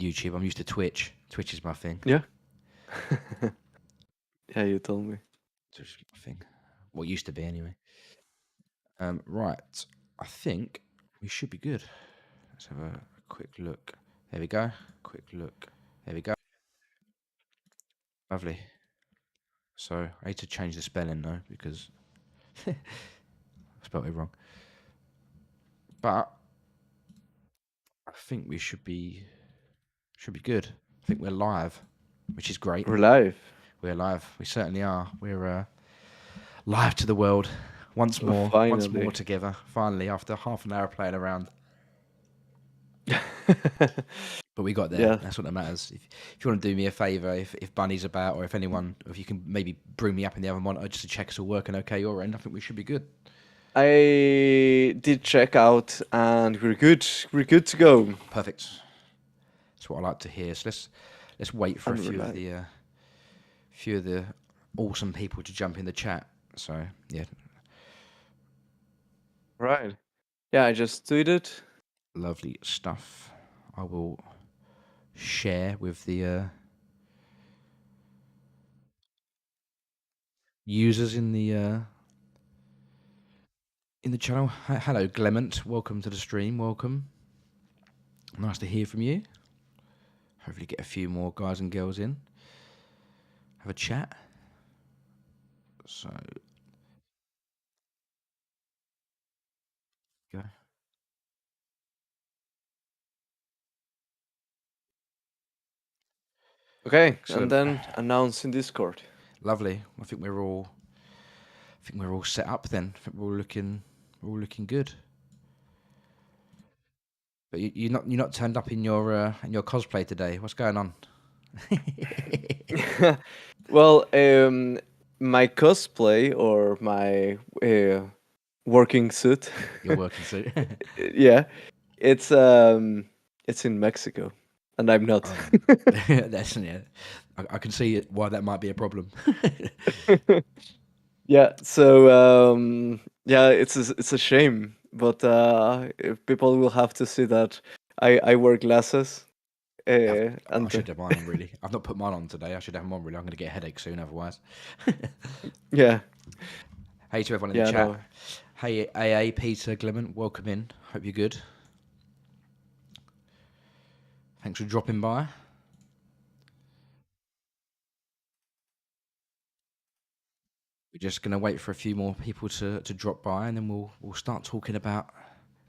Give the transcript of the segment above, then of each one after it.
YouTube. I'm used to Twitch. Twitch is my thing. Yeah. Yeah, you told me. Twitch is my thing. Well, it used to be anyway. Right. I think we should be good. Let's have a quick look. There we go. Quick look. There we go. Lovely. So I need to change the spelling though because I spelled it wrong. But I think we should be good. I think we're live, which is great. We're live. We're live. We certainly are. We're live to the world once more. Finally. Once more together. Finally, after half an hour playing around. But we got there. Yeah. That's what matters. If you want to do me a favour, if Bunny's about, or if you can maybe bring me up in the other monitor just to check it's all working okay your end, I think we should be good. I did check out, and we're good. We're good to go. Perfect. That's what I like to hear. So let's wait for a few of the awesome people to jump in the chat. So yeah. Right. Yeah, I just tweeted. Lovely stuff. I will share with the users in the channel. Hello, Clement. Welcome to the stream. Welcome. Nice to hear from you. Hopefully get a few more guys and girls in. Have a chat. So go. Okay, Excellent. and then announce in Discord. Lovely. I think we're all set up then. I think we're all looking good. But you're not turned up in your cosplay today. What's going on? Well, my cosplay or my working suit. Your working suit. Yeah, it's in Mexico, and I'm not. That's yeah. I can see why that might be a problem. Yeah. So yeah, it's a shame, but people will have to see that I wear glasses. I And should have mine on, really. I've not put mine on today. I should have them on, really. I'm going to get a headache soon otherwise. yeah. Hey to everyone in the Yeah, chat. no. Hey AA, Peter, Clement, welcome in. Hope you're good. Thanks for dropping by. We're just going to wait for a few more people to drop by, and then we'll start talking about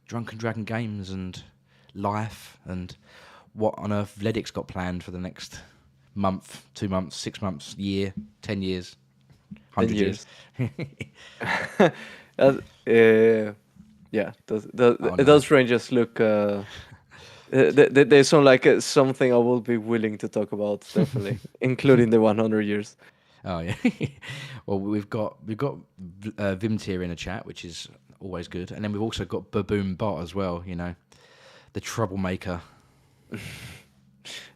Drunken Dragon games and life and what on earth Vledic's got planned for the next month, 2 months, 6 months, year, 10 years, 100 years. Yeah, those ranges look. They sound like something I will be willing to talk about, definitely, including the 100 years. Oh yeah. Well, we've got Vimtier in a chat, which is always good, and then we've also got Baboon Bot as well. You know, the troublemaker.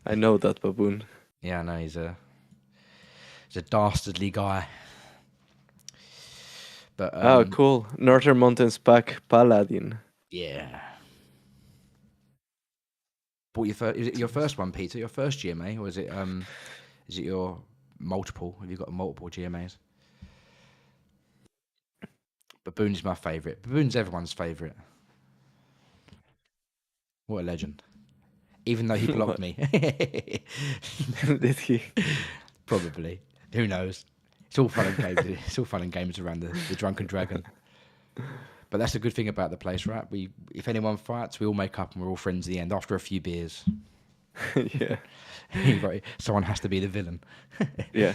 I know that Baboon. Yeah, I know he's a dastardly guy. But oh, cool! Northern Mountains Pack Paladin. Yeah. Bought is it your first one, Peter? Your first GMA, or is it your multiple? Have you got multiple GMAs? Baboon is my favourite. Baboon's everyone's favourite. What a legend. Even though he blocked me. Did he? Probably. Who knows? It's all fun and games. It's all fun and games around the Drunken Dragon. But that's the good thing about the place, right? If anyone fights, we all make up and we're all friends at the end after a few beers. Yeah. Right. Someone has to be the villain. Yeah.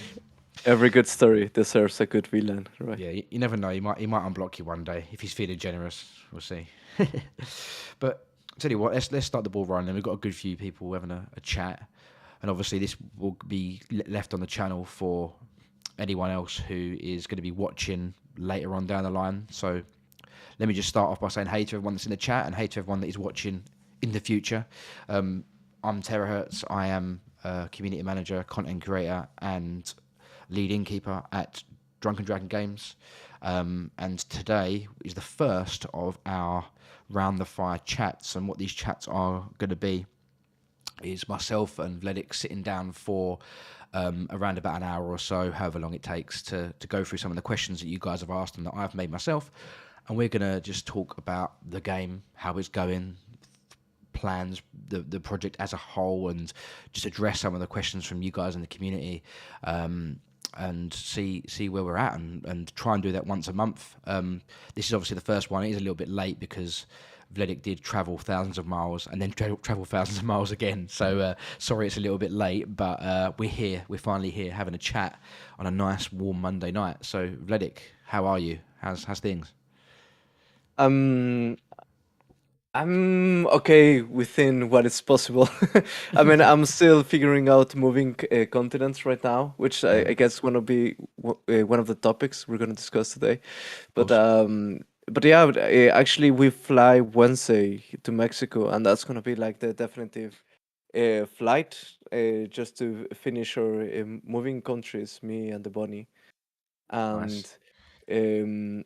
Every good story deserves a good villain, right? Yeah, you never know. He might unblock you one day if he's feeling generous. We'll see. But I'll tell you what, let's start the ball rolling. We've got a good few people having a chat, and obviously this will be left on the channel for anyone else who is going to be watching later on down the line. So let me just start off by saying hey to everyone that's in the chat and hey to everyone that is watching in the future. I'm Terahertz. I am a community manager, content creator, and lead innkeeper at Drunken Dragon Games. And today is the first of our Round the Fire chats. And what these chats are going to be is myself and Vledic sitting down for around about an hour or so, however long it takes, to go through some of the questions that you guys have asked and that I've made myself. And we're going to just talk about the game, how it's going, plans, the project as a whole, and just address some of the questions from you guys in the community, and see where we're at, and try and do that once a month. This is obviously the first one. It is a little bit late because Vledic did travel thousands of miles and then travel thousands of miles again. So sorry it's a little bit late, but we're here. We're finally here having a chat on a nice warm Monday night. So Vledic, how are you? How's things? Um, I'm okay within what is possible. I mean, I'm still figuring out moving continents right now, which Yeah, I guess gonna be one of the topics we're gonna discuss today. of But course. yeah, actually we fly Wednesday to Mexico, and that's gonna be like the definitive flight just to finish our moving countries, me and the bunny. And Nice.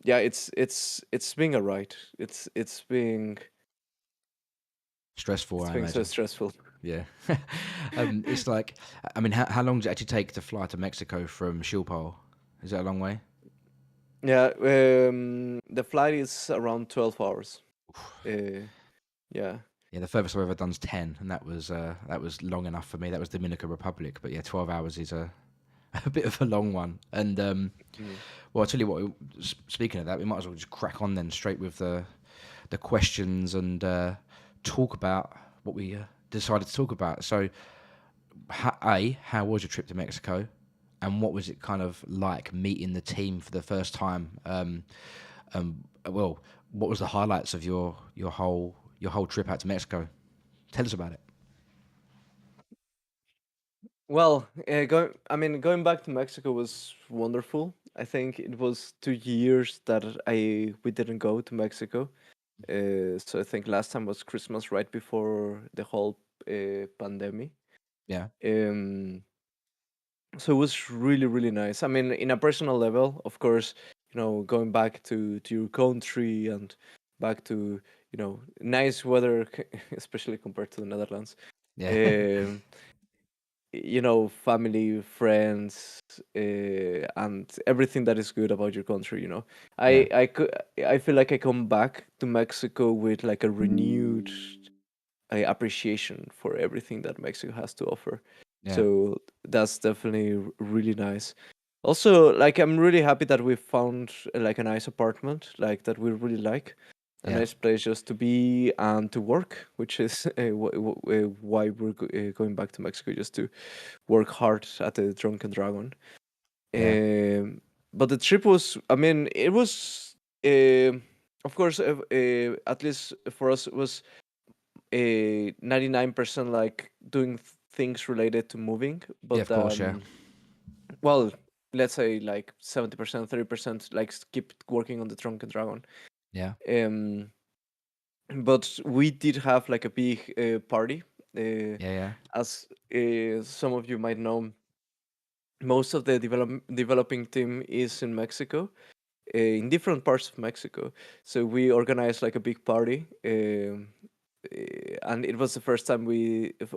yeah, it's being a ride. It's being Stressful, it's I being so imagine. stressful. Yeah. It's like, I mean, how long does it actually take to fly to Mexico from Shilpole? Is that a long way? Yeah, the flight is around 12 hours. Uh, yeah. Yeah, the furthest I've ever done is 10, and that was long enough for me. That was Dominican Republic, but yeah, 12 hours is a bit of a long one. And Mm. well, I'll tell you what. Speaking of that, we might as well just crack on then, straight with the questions, and talk about what we decided to talk about. So, how was your trip to Mexico, and what was it kind of like meeting the team for the first time? Well, what was the highlights of your whole trip out to Mexico? Tell us about it. Well, going back to Mexico was wonderful. I think it was 2 years that we didn't go to Mexico. So I think last time was Christmas right before the whole pandemic. Yeah, Um, so it was really really nice. I mean, in a personal level, of course, going back to your country and back to nice weather, especially compared to the Netherlands. yeah, Um, family, friends, and everything that is good about your country. yeah, I feel like I come back to Mexico with like a renewed appreciation for everything that Mexico has to offer. yeah, So that's definitely really nice. Also, like I'm really happy that we found like a nice apartment, like that we really like, a yeah, nice place just to be and to work, which is why we're going back to Mexico just to work hard at the Drunken Dragon. yeah. But the trip was, I mean, it was, uh, of course, at least for us, it was 99% like doing things related to moving, Yeah, but of course, yeah, well, let's say like 70%, 30% like keep working on the Drunken Dragon. yeah, Um, but we did have like a big party. yeah, yeah, As some of you might know, most of the developing team is in Mexico, in different parts of Mexico. So we organized like a big party, and it was the first time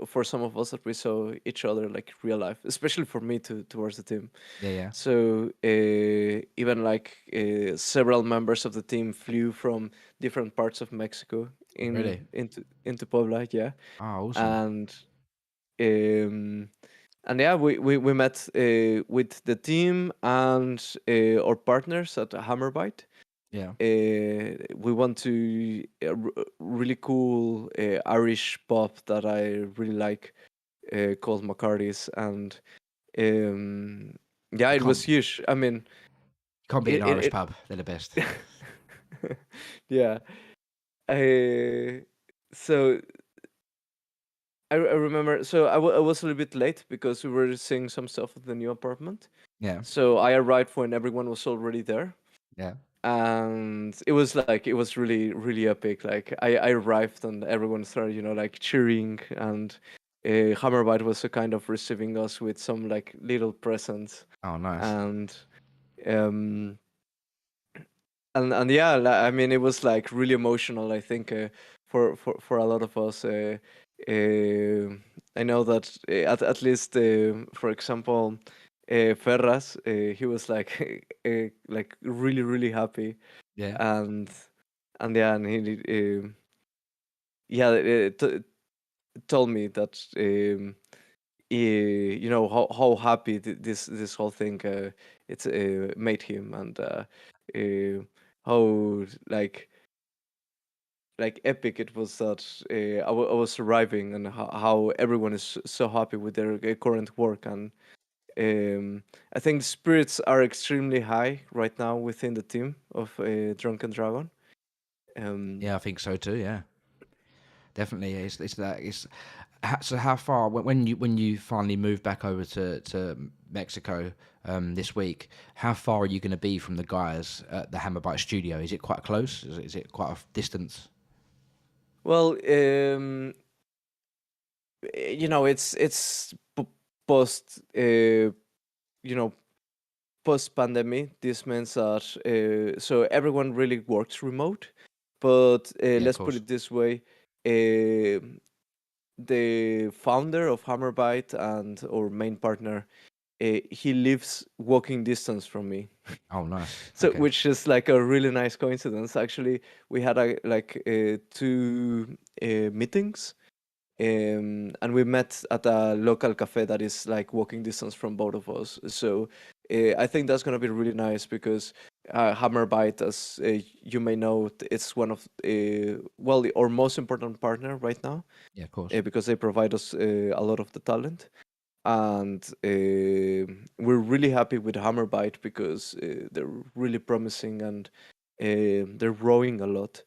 for some of us that we saw each other like real life, especially for me towards the team. yeah, yeah. So even like several members of the team flew from different parts of Mexico Really? into Puebla, yeah, Oh, awesome. and um, yeah, we met with the team and our partners at Hammerbyte. Yeah, We went to a really cool Irish pub that I really like, called McCarty's, and um, yeah, you it was can't huge. I mean, beat an Irish it pub. They're the best. yeah. So I remember. So I was a little bit late because we were seeing some stuff at the new apartment. Yeah, So I arrived when everyone was already there, yeah. and it was really really epic. Like I arrived and everyone started like cheering, and Hammerbyte was kind of receiving us with some like little presents, Oh, nice. and um and yeah, I mean, it was like really emotional, I think, for a lot of us. I know that at least, for example, Ferraz, he was like really happy, Yeah. and yeah, and yeah, told me that you know how happy this whole thing it's made him, and how like epic it was that I was arriving, and how everyone is so happy with their current work. And um, I think the spirits are extremely high right now within the team of Drunken Dragon. um, Yeah, I think so too. Yeah, definitely. It's that. So how far when you finally move back over to Mexico this week? How far are you going to be from the guys at the Hammerbyte studio? Is it quite close? Is it quite a distance? well, you know, it's post you know, post pandemic. This means that so everyone really works remote, but Yeah, of let's put course. it this way. Uh, the founder of Hammerbyte and our main partner, he lives walking distance from me. Oh, nice. So, Okay. which is like a really nice coincidence. Actually, we had two meetings, and we met at a local cafe that is like walking distance from both of us. So I think that's gonna be really nice, because Hammerbyte, as you may know, it's one of well, our most important partner right now, Yeah, of course. because they provide us a lot of the talent. And we're really happy with Hammerbyte, because they're really promising, and they're growing a lot.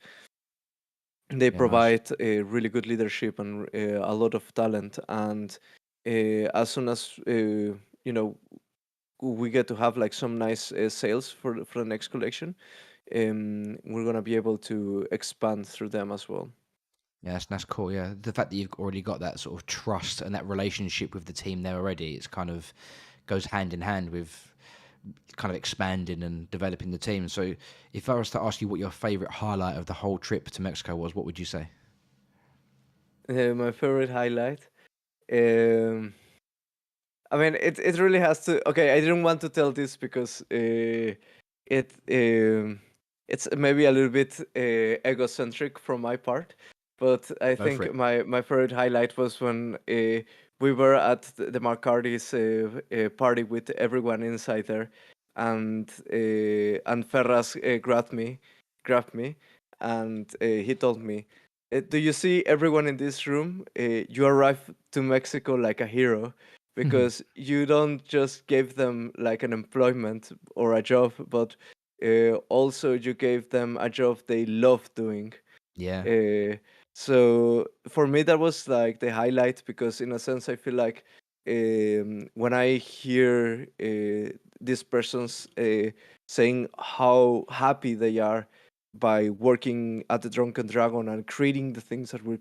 They Yeah, nice. provide a really good leadership and a lot of talent. And as soon as you know, we get to have like some nice sales for the next collection, we're gonna be able to expand through them as well. Yeah, that's cool. Yeah, the fact that you've already got that sort of trust and that relationship with the team there already, it's kind of goes hand in hand with kind of expanding and developing the team. So, if I was to ask you what your favorite highlight of the whole trip to Mexico was, what would you say? My favorite highlight. Um, I mean, it really has to. Okay, I didn't want to tell this because it it's maybe a little bit egocentric from my part, but I Go for think it. my favorite highlight was when we were at the Marcardi's party with everyone inside there, and Ferraz grabbed me, and he told me, "Do you see everyone in this room? You arrived to Mexico like a hero." Because you don't just give them like an employment or a job, but also you gave them a job they love doing. Yeah, Uh, so for me, that was like the highlight, because in a sense, I feel like when I hear these persons saying how happy they are by working at the Drunken Dragon and creating the things that we're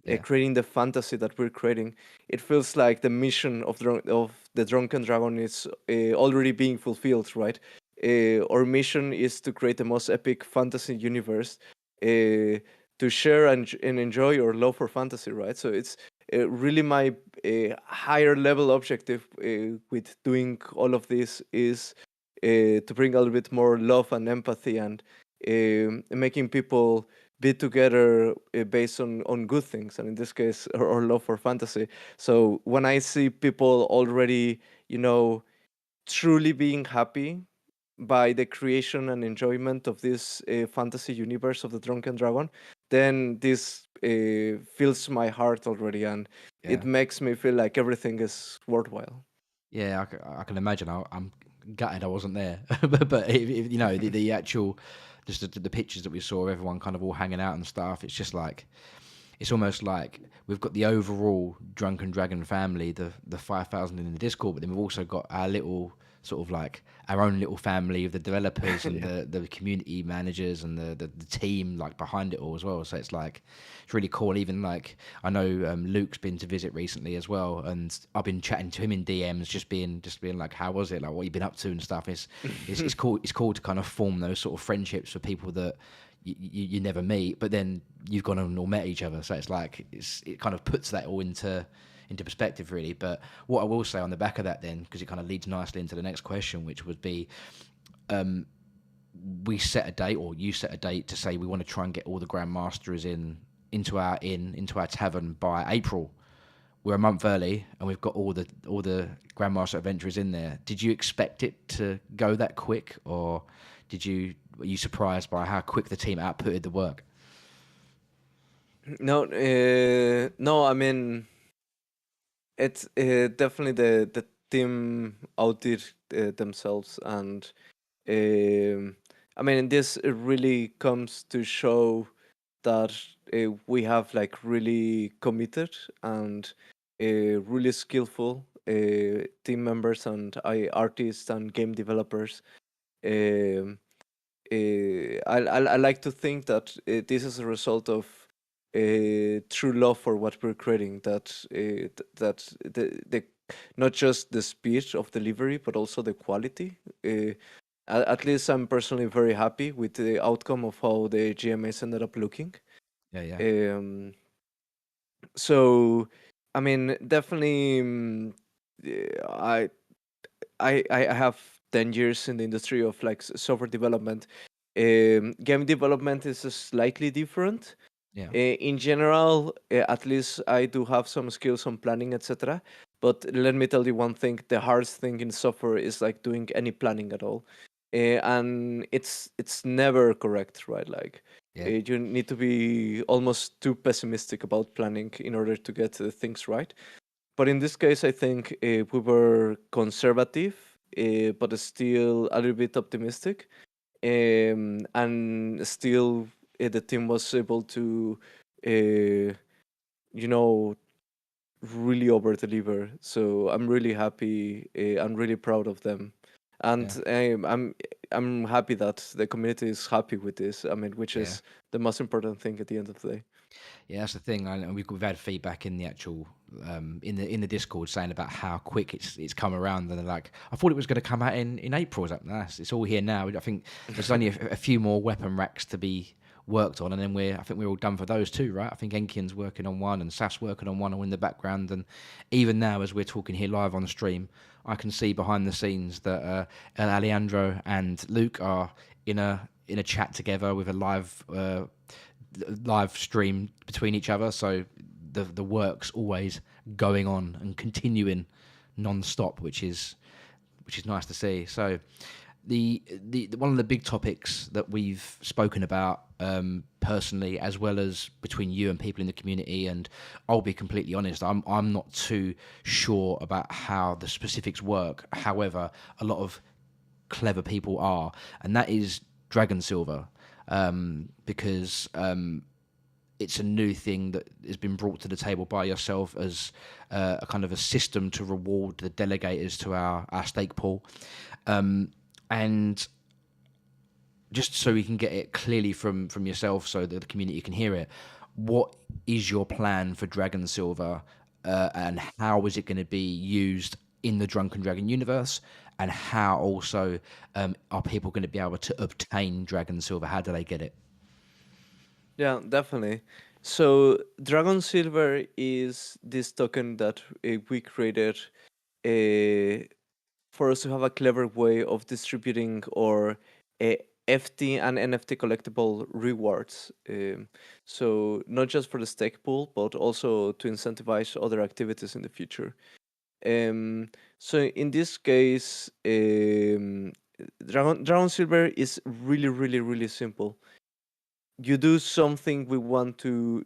yeah, creating the fantasy that we're creating, it feels like the mission of the Drunken Dragon is already being fulfilled, right? Our mission is to create the most epic fantasy universe, uh, to share and enjoy your love for fantasy, right? So it's really my higher level objective with doing all of this is to bring a little bit more love and empathy, and making people be together based on good things, and in this case, our love for fantasy. So when I see people already, you know, truly being happy by the creation and enjoyment of this fantasy universe of the Drunken Dragon, then this fills my heart already, and it yeah, makes me feel like everything is worthwhile. yeah. I can imagine. I'm gutted I wasn't there, but you know the actual, just the pictures that we saw of everyone kind of all hanging out and stuff. It's just like it's almost like we've got the overall Drunken Dragon family, the 5,000 in the Discord, but then we've also got our little sort of like our own little family of the developers and Yeah. the community managers and the team like behind it all as well. So it's like it's really cool. Even like I know Luke's been to visit recently as well, and I've been chatting to him in DMs, just being like, how was it? Like what you been up to and stuff. It's cool. It's cool to kind of form those sort of friendships with people that you never meet, but then you've gone and all met each other. So it's like it kind of puts that all into perspective, really. But what I will say on the back of that, then, because it kind of leads nicely into the next question, which would be, we set a date, or you set a date, to say we want to try and get all the grandmasters into our tavern by April. We're a month early, and we've got all the grandmaster adventurers in there. Did you expect it to go that quick, or were you surprised by how quick the team outputted the work? No, no. I mean, it's definitely the team outdid themselves, and I mean, this really comes to show that we have like really committed and really skillful team members and artists and game developers. Um, I like to think that this is a result of true love for what we're creating. That the not just the speed of delivery, but also the quality. At least I'm personally very happy with the outcome of how the GMAs ended up looking. Yeah, yeah, Um, so, I mean, definitely, I I have 10 years in the industry of like software development. Game development is slightly different. yeah, In general, at least I do have some skills on planning, etc. But let me tell you one thing: the hardest thing in software is like doing any planning at all, and it's never correct, right? Like yeah, you need to be almost too pessimistic about planning in order to get things right. But in this case, I think we were conservative, but still a little bit optimistic, and still the team was able to, you know, really over deliver. So I'm really happy. I'm really proud of them, and yeah, I'm happy that the community is happy with this. I mean, which yeah. is the most important thing at the end of the day. Yeah, that's the thing. And we've had feedback in the actual in the Discord saying about how quick it's come around. And they're like, I thought it was going to come out in April. I was like, nah, it's all here now. I think there's only a few more weapon racks to be worked on, and then I think we're all done for those too, right? I think Enkian's working on one, and Saf's working on one, all in the background. And even now, as we're talking here live on stream, I can see behind the scenes that Alejandro and Luke are in a chat together with a live stream between each other, so the work's always going on and continuing non-stop, which is nice to see. So the one of the big topics that we've spoken about personally, as well as between you and people in the community, and I'll be completely honest, I'm not too sure about how the specifics work. However, a lot of clever people are, and that is Dragon Silver, because it's a new thing that has been brought to the table by yourself as a kind of a system to reward the delegators to our stake pool. And just so we can get it clearly from yourself so that the community can hear it, what is your plan for Dragon Silver, and how is it going to be used in the Drunken Dragon universe, and how also are people going to be able to obtain Dragon Silver? How do they get it? Yeah, definitely. So Dragon Silver is this token that we created uh, for us to have a clever way of distributing our uh, FT and NFT collectible rewards. So not just for the stake pool, but also to incentivize other activities in the future. So in this case, Dragon Silver is really, really, really simple. You do something we want to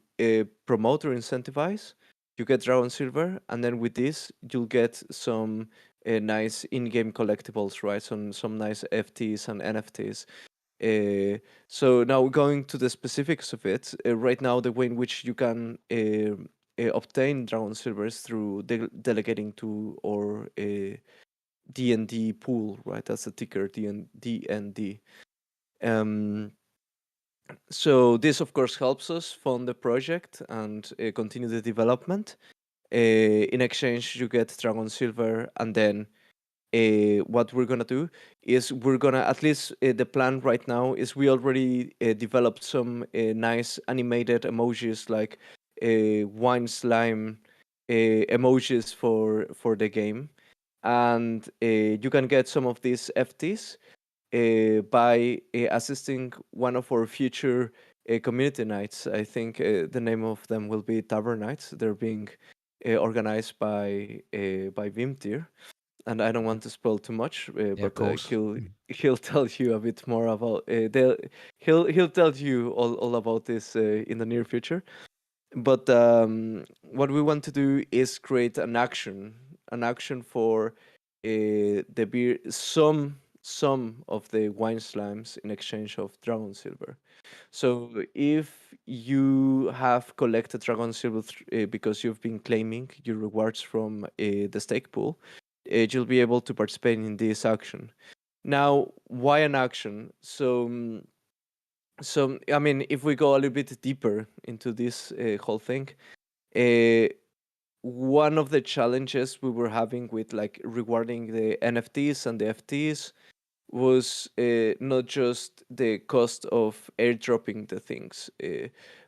promote or incentivize, you get Dragon Silver, and then with this, you'll get some nice in-game collectibles, right? Some nice FTs and NFTs. So now going to the specifics of it, right now the way in which you can obtain Dragon Silvers through delegating to or DND pool, right? That's the ticker DND. Um, so this, of course, helps us fund the project and continue the development. In exchange, you get Dragon Silver, and then what we're gonna do is we're gonna, at least the plan right now is, we already developed some nice animated emojis, like wine slime emojis for the game, and you can get some of these FTs by assisting one of our future community nights. I think the name of them will be Tavern Nights. They're being organized by Vimtir, and I don't want to spoil too much, Yeah, of but course. he'll tell you a bit more about. He'll tell you all about this in the near future. But what we want to do is create an action for the beer, some of the wine slimes in exchange of dragon silver. So if you have collected dragon silver because you've been claiming your rewards from the stake pool, you'll be able to participate in this action. Now, why an action? So I mean, if we go a little bit deeper into this whole thing, uh, one of the challenges we were having with like rewarding the NFTs and the FTs was not just the cost of airdropping the things,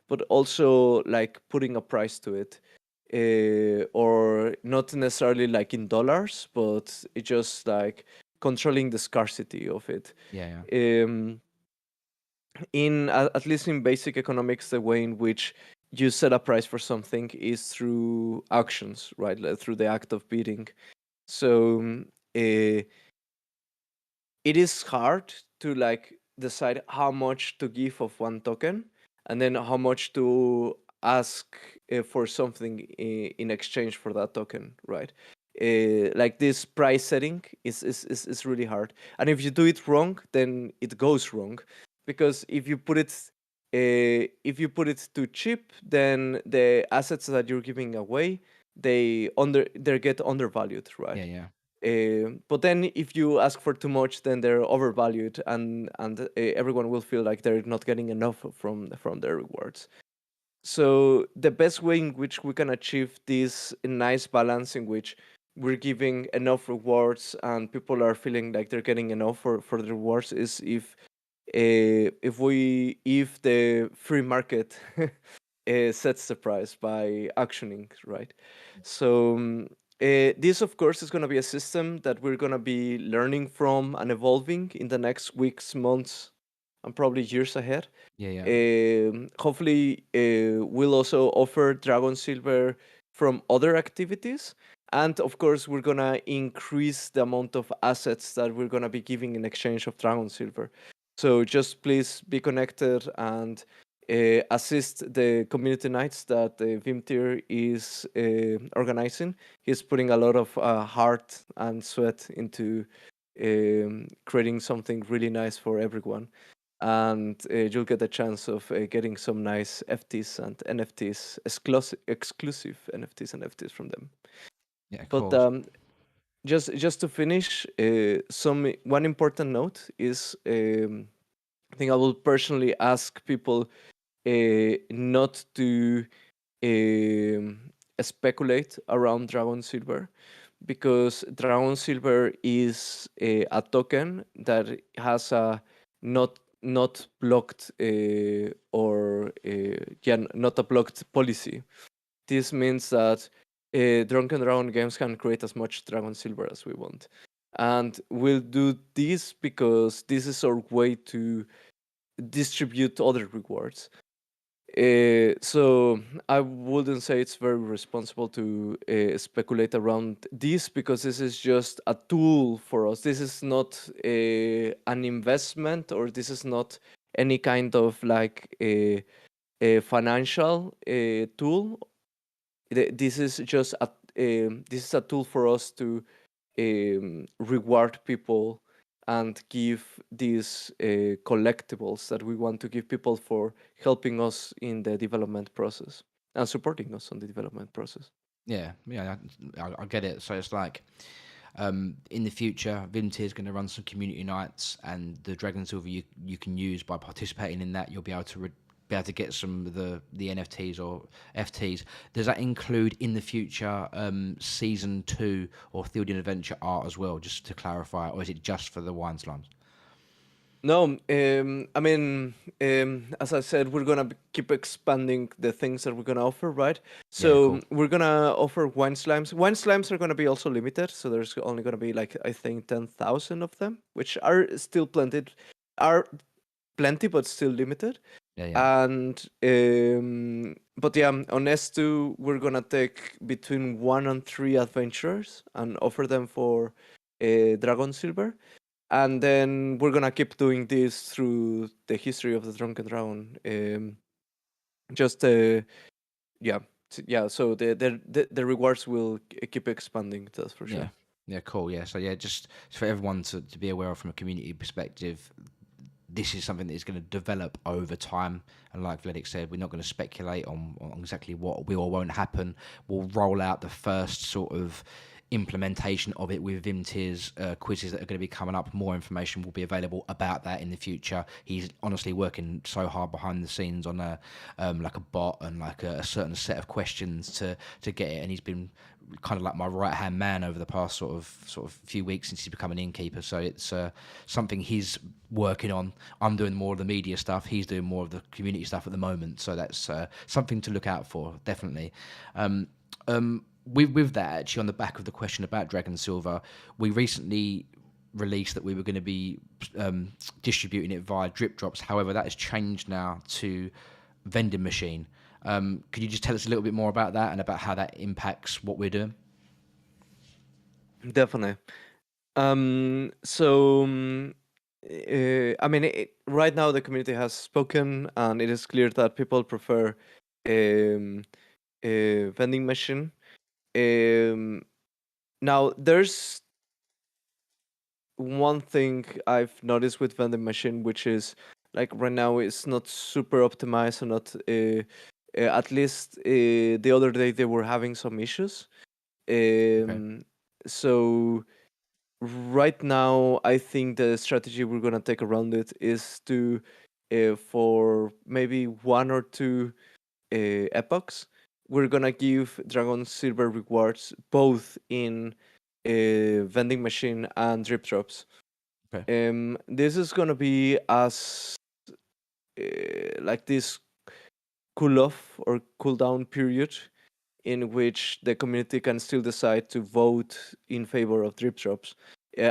but also like putting a price to it, or not necessarily like in dollars, but it just like controlling the scarcity of it. Yeah, Um, at least in basic economics, the way in which you set a price for something is through auctions, right? Like through the act of bidding. So it is hard to like decide how much to give of one token, and then how much to ask for something in exchange for that token, right? Like this price setting is really hard, and if you do it wrong, then it goes wrong, because if you put it too cheap, then the assets that you're giving away, they get undervalued, yeah, right? yeah, But then if you ask for too much, then they're overvalued, and everyone will feel like they're not getting enough from their rewards. So the best way in which we can achieve this nice balance, in which we're giving enough rewards and people are feeling like they're getting enough for the rewards, is if the free market sets the price by actioning, right? So this, of course, is going to be a system that we're going to be learning from and evolving in the next weeks, months, and probably years ahead. yeah, yeah, Hopefully, we'll also offer Dragon Silver from other activities. And of course, we're going to increase the amount of assets that we're going to be giving in exchange of Dragon Silver. So just please be connected and assist the community nights that Vimtir is organizing. He's putting a lot of heart and sweat into creating something really nice for everyone, and you'll get a chance of getting some nice FTs and NFTs, exclusive NFTs from them. yeah, of But course. just to finish, some one important note is, I think I will personally ask people not to speculate around Dragon Silver, because Dragon Silver is a token that has a not blocked or yeah, not a blocked policy. This means that Drunken Dragon Games can create as much Dragon Silver as we want, and we'll do this because this is our way to distribute other rewards. So I wouldn't say it's very responsible to speculate around this, because this is just a tool for us. This is not an investment, or this is not any kind of like a financial tool. This is just this is a tool for us to reward people and give these collectibles that we want to give people for helping us in the development process and supporting us on the development process. Yeah, yeah, I get it. So it's like, in the future, Vinti is going to run some community nights, and the Dragon Silver you can use by participating in that. You'll be able to be able to get some of the NFTs or FTs. Does that include in the future season 2 or Field and Adventure art as well? Just to clarify, or is it just for the wine slimes? No, I mean, as I said, we're gonna keep expanding the things that we're gonna offer, right? Yeah, So cool. we're gonna offer wine slimes. Wine slimes are gonna be also limited, so there's only gonna be like I think 10,000 of them, which are still plenty, but still limited. Yeah, yeah. And but yeah, on S2 we're gonna take between 1 and 3 adventurers and offer them for Dragon Silver. And then we're gonna keep doing this through the history of the Drunken Dragon. Just yeah, yeah. So the rewards will keep expanding. That's for Yeah. sure. Yeah, cool. Yeah. So yeah, just for everyone to be aware of from a community perspective, this is something that is going to develop over time. And like Vledic said, we're not going to speculate on exactly what will or won't happen. We'll roll out the first sort of implementation of it with Vimtir's quizzes that are going to be coming up. More information will be available about that in the future. He's honestly working so hard behind the scenes on a like a bot and like a certain set of questions to get it. And he's been kind of like my right hand man over the past sort of few weeks since he's become an innkeeper. So it's something he's working on. I'm doing more of the media stuff. He's doing more of the community stuff at the moment. So that's something to look out for, definitely. With that, actually, on the back of the question about Dragon Silver, we recently released that we were going to be distributing it via DripDropz. However, that has changed now to Vending Machine. Could you just tell us a little bit more about that and about how that impacts what we're doing? Definitely. So I mean, right now the community has spoken, and it is clear that people prefer um, a vending machine. Now there's one thing I've noticed with vending machine, which is like right now it's not super optimized or not. At least the other day they were having some issues. Okay. So right now, I think the strategy we're gonna take around it is to, for maybe 1 or 2 epochs, we're gonna give Dragon Silver rewards both in vending machine and DripDropz. Okay. This is gonna be as like this cool off or cool down period in which the community can still decide to vote in favor of DripDropz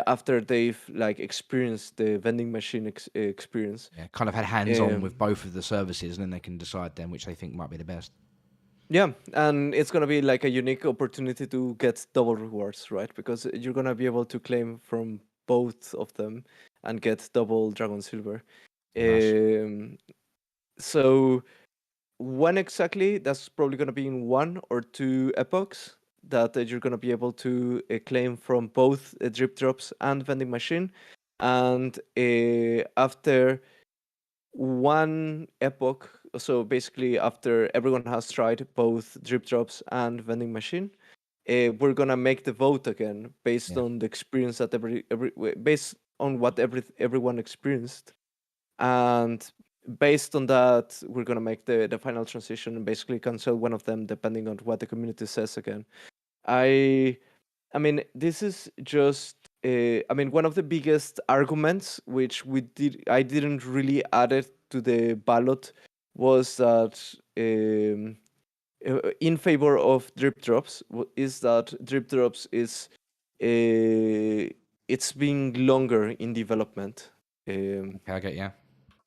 after they've like experienced the vending machine experience. Yeah, kind of had hands on with Um, both of the services, and then they can decide then which they think might be the best. yeah, and it's gonna be like a unique opportunity to get double rewards, right? Because you're gonna be able to claim from both of them and get double Dragon Silver. Nice. Um, so when exactly? That's probably gonna be in 1 or 2 epochs that you're gonna be able to claim from both DripDropz and vending machine, and after one epoch, so basically after everyone has tried both DripDropz and vending machine, we're gonna make the vote again based Yeah. on the experience that based on what everyone experienced, and based on that we're going to make the final transition and basically cancel one of them depending on what the community says again. I i mean this is just I mean one of the biggest arguments which I didn't really add it to the ballot was that in favor of DripDropz is that DripDropz is it's being longer in development. um, Okay, I get you.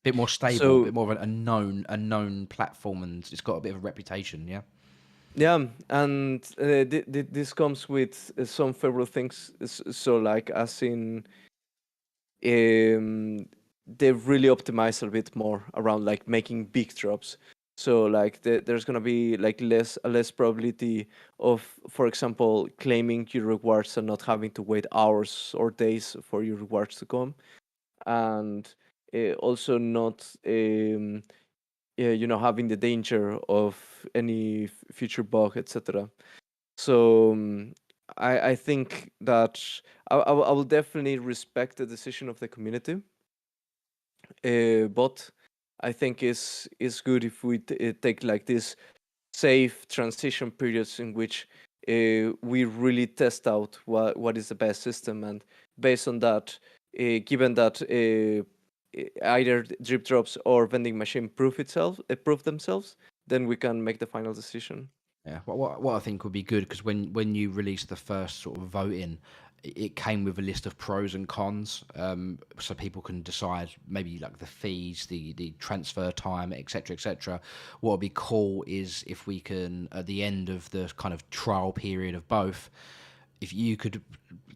Bit more stable, so bit more of a known platform, and it's got a bit of a reputation. Yeah. yeah, and this comes with some favorable things. So, like, as in, um, they've really optimized a bit more around like making big drops. So, like, there's gonna be like less probability of, for example, claiming your rewards and not having to wait hours or days for your rewards to come, and also not yeah, having the danger of any future bug, etc. So I think that I will definitely respect the decision of the community, but I think is good if we take like this safe transition periods in which we really test out what is the best system, and based on that, given that either DripDropz or vending machine prove themselves, then we can make the final decision. Yeah, what I think would be good, because when you released the first sort of voting, it came with a list of pros and cons, so people can decide maybe like the fees, the transfer time, etc., etc. What would be cool is if we can, at the end of the kind of trial period of both, if you could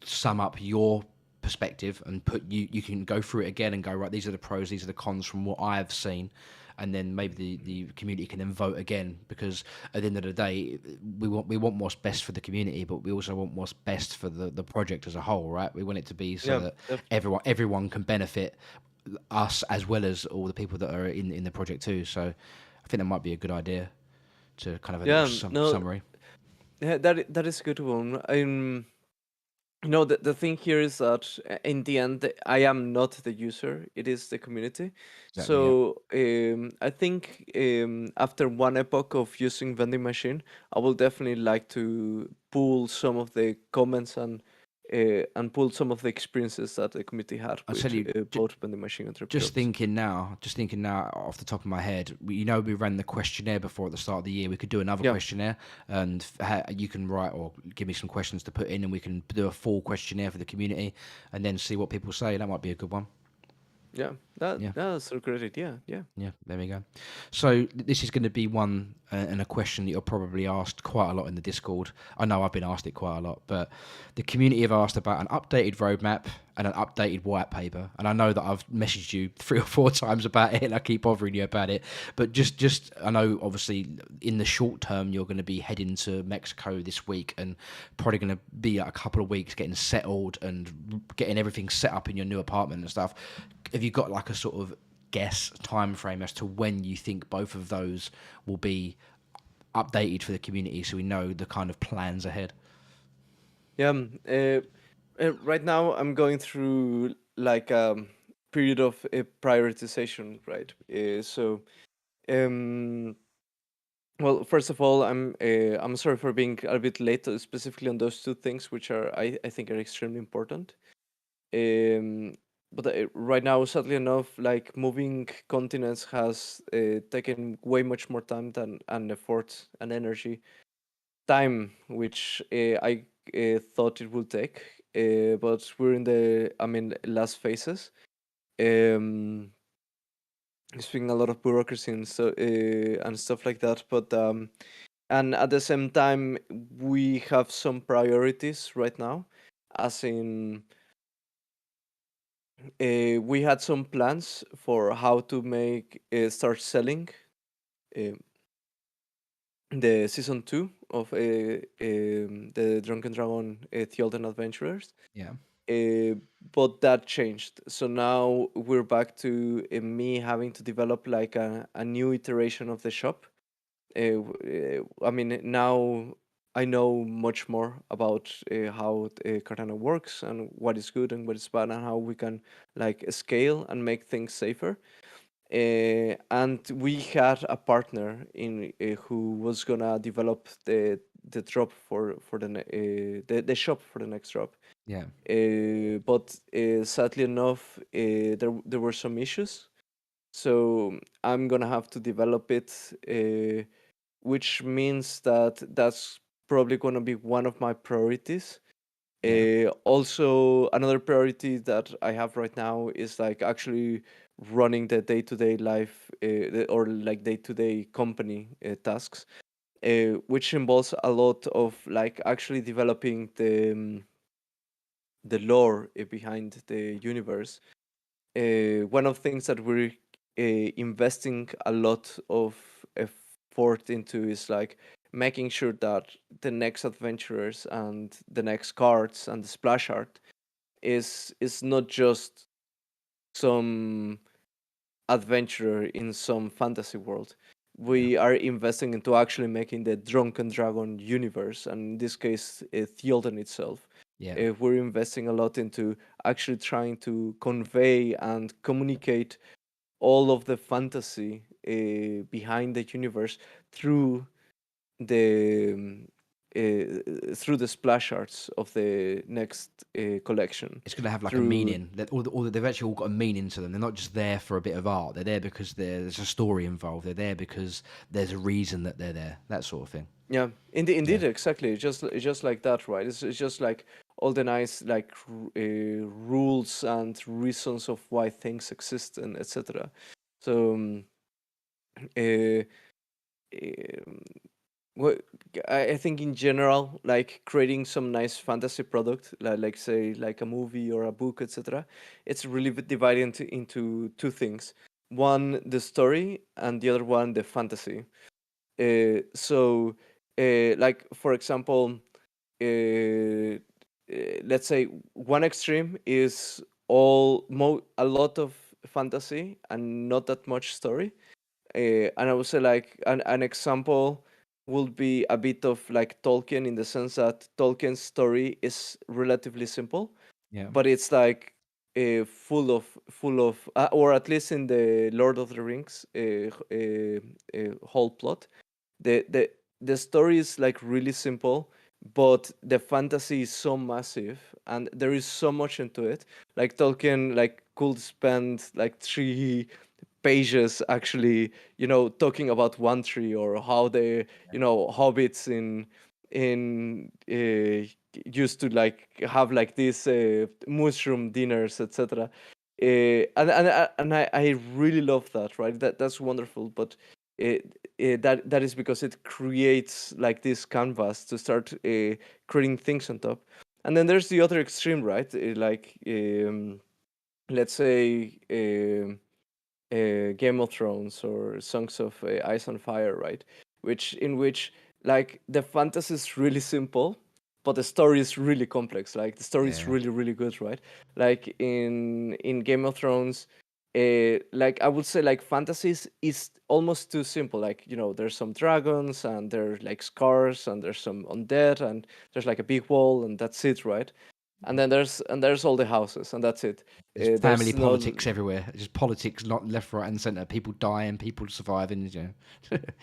sum up your perspective and you can go through it again and go, right, these are the pros, these are the cons from what I've seen, and then maybe the community can then vote again, because at the end of the day, we want what's best for the community, but we also want what's best for the project as a whole, right? We want it to be so Yeah, that def- everyone can benefit, us as well as all the people that are in the project too. So I think that might be a good idea, to kind of a little yeah, no, summary. yeah, that is a good one. No, the thing here is that in the end, I am not the user; it is the community. Exactly. Yeah. So I think after one epoch of using vending machine, I will definitely like to pull some of the comments and pull some of the experiences that the community had I'll with tell you. both vending machine and trip Just drops. thinking now, off the top of my head, we ran the questionnaire before at the start of the year. We could do another Yeah, questionnaire, and you can write or give me some questions to put in, and we can do a full questionnaire for the community, and then see what people say. That might be a good one. yeah, that Yeah. that's a great idea. Yeah, Yeah, there we go. So this is going to be one and a question that you're probably asked quite a lot in the Discord. I know I've been asked it quite a lot, but the community have asked about an updated roadmap and an updated white paper. And I know that I've messaged you 3 or 4 times about it, and I keep bothering you about it. But just I know obviously in the short term you're going to be heading to Mexico this week, and probably going to be a couple of weeks getting settled and getting everything set up in your new apartment and stuff. Have you got like a sort of guess time frame as to when you think both of those will be updated for the community, so we know the kind of plans ahead? yeah. Right now, I'm going through like a period of prioritization, right? Um, well, first of all, I'm sorry for being a bit late, specifically on those two things, which are I think are extremely important. Um, but right now, sadly enough, like moving continents has taken way much more time than and effort and energy, time which I thought it would take. But we're in the last phases. Um, it's been a lot of bureaucracy and stuff like that. But and at the same time, we have some priorities right now, as in we had some plans for how to make start selling uh, the season 2 of the Drunken Dragon Theoden Adventurers. Yeah. Uh, but that changed. So now we're back to me having to develop like a new iteration of the shop. Now I know much more about how Cardano works and what is good and what is bad, and how we can like scale and make things safer. And we had a partner in who was gonna develop the drop for the shop for the next drop. Yeah. But sadly enough, there were some issues. So I'm gonna have to develop it, which means that that's probably gonna be one of my priorities. Yeah. Also, another priority that I have right now is like actually running the day-to-day life or like day-to-day company tasks, which involves a lot of like actually developing the lore behind the universe. One of the things that we're investing a lot of effort into is like making sure that the next adventurers and the next cards and the splash art is not just some adventurer in some fantasy world. Yeah. We are investing into actually making the Drunken Dragon universe, and in this case, Theoden itself. Yeah. We're investing a lot into actually trying to convey and communicate all of the fantasy behind the universe through the through the splash arts of the next collection. It's going to have like a Through meaning. That they've actually all got a meaning to them. They're not just there for a bit of art. They're there because there's a story involved. They're there because there's a reason that they're there. That sort of thing. yeah, Yeah. indeed, exactly. It's just like that, right? It's just like all the nice like rules and reasons of why things exist and etc. So uh, um, what I think in general, like creating some nice fantasy product, like say like a movie or a book, etc. It's really divided into two things. One, the story, and the other one, the fantasy. So, like for example, let's say one extreme is a lot of fantasy and not that much story. And I would say like an example would be a bit of like Tolkien in the sense that Tolkien's story is relatively simple, Yeah. but it's like full of or at least in the Lord of the Rings whole plot, the the the story is like really simple, but the fantasy is so massive and there is so much into it. Like Tolkien like could spend like 3 pages actually, talking about one tree or how the hobbits in used to like have like these mushroom dinners, etc. And I really love that, right? That's wonderful, but that is because it creates like this canvas to start creating things on top. And then there's the other extreme, right? Like let's say Game of Thrones or Songs of Ice and Fire, right? In which like the fantasy is really simple, but the story is really complex. Like the story is Yeah. really really good, right? Like in Game of Thrones, like I would say like is almost too simple. Like there's some dragons and there's like scars and there's some undead and there's like a big wall and that's it, right? And there's all the houses and that's it. There's family There's no politics everywhere. Just politics, not left, right, and centre. People dying, people surviving.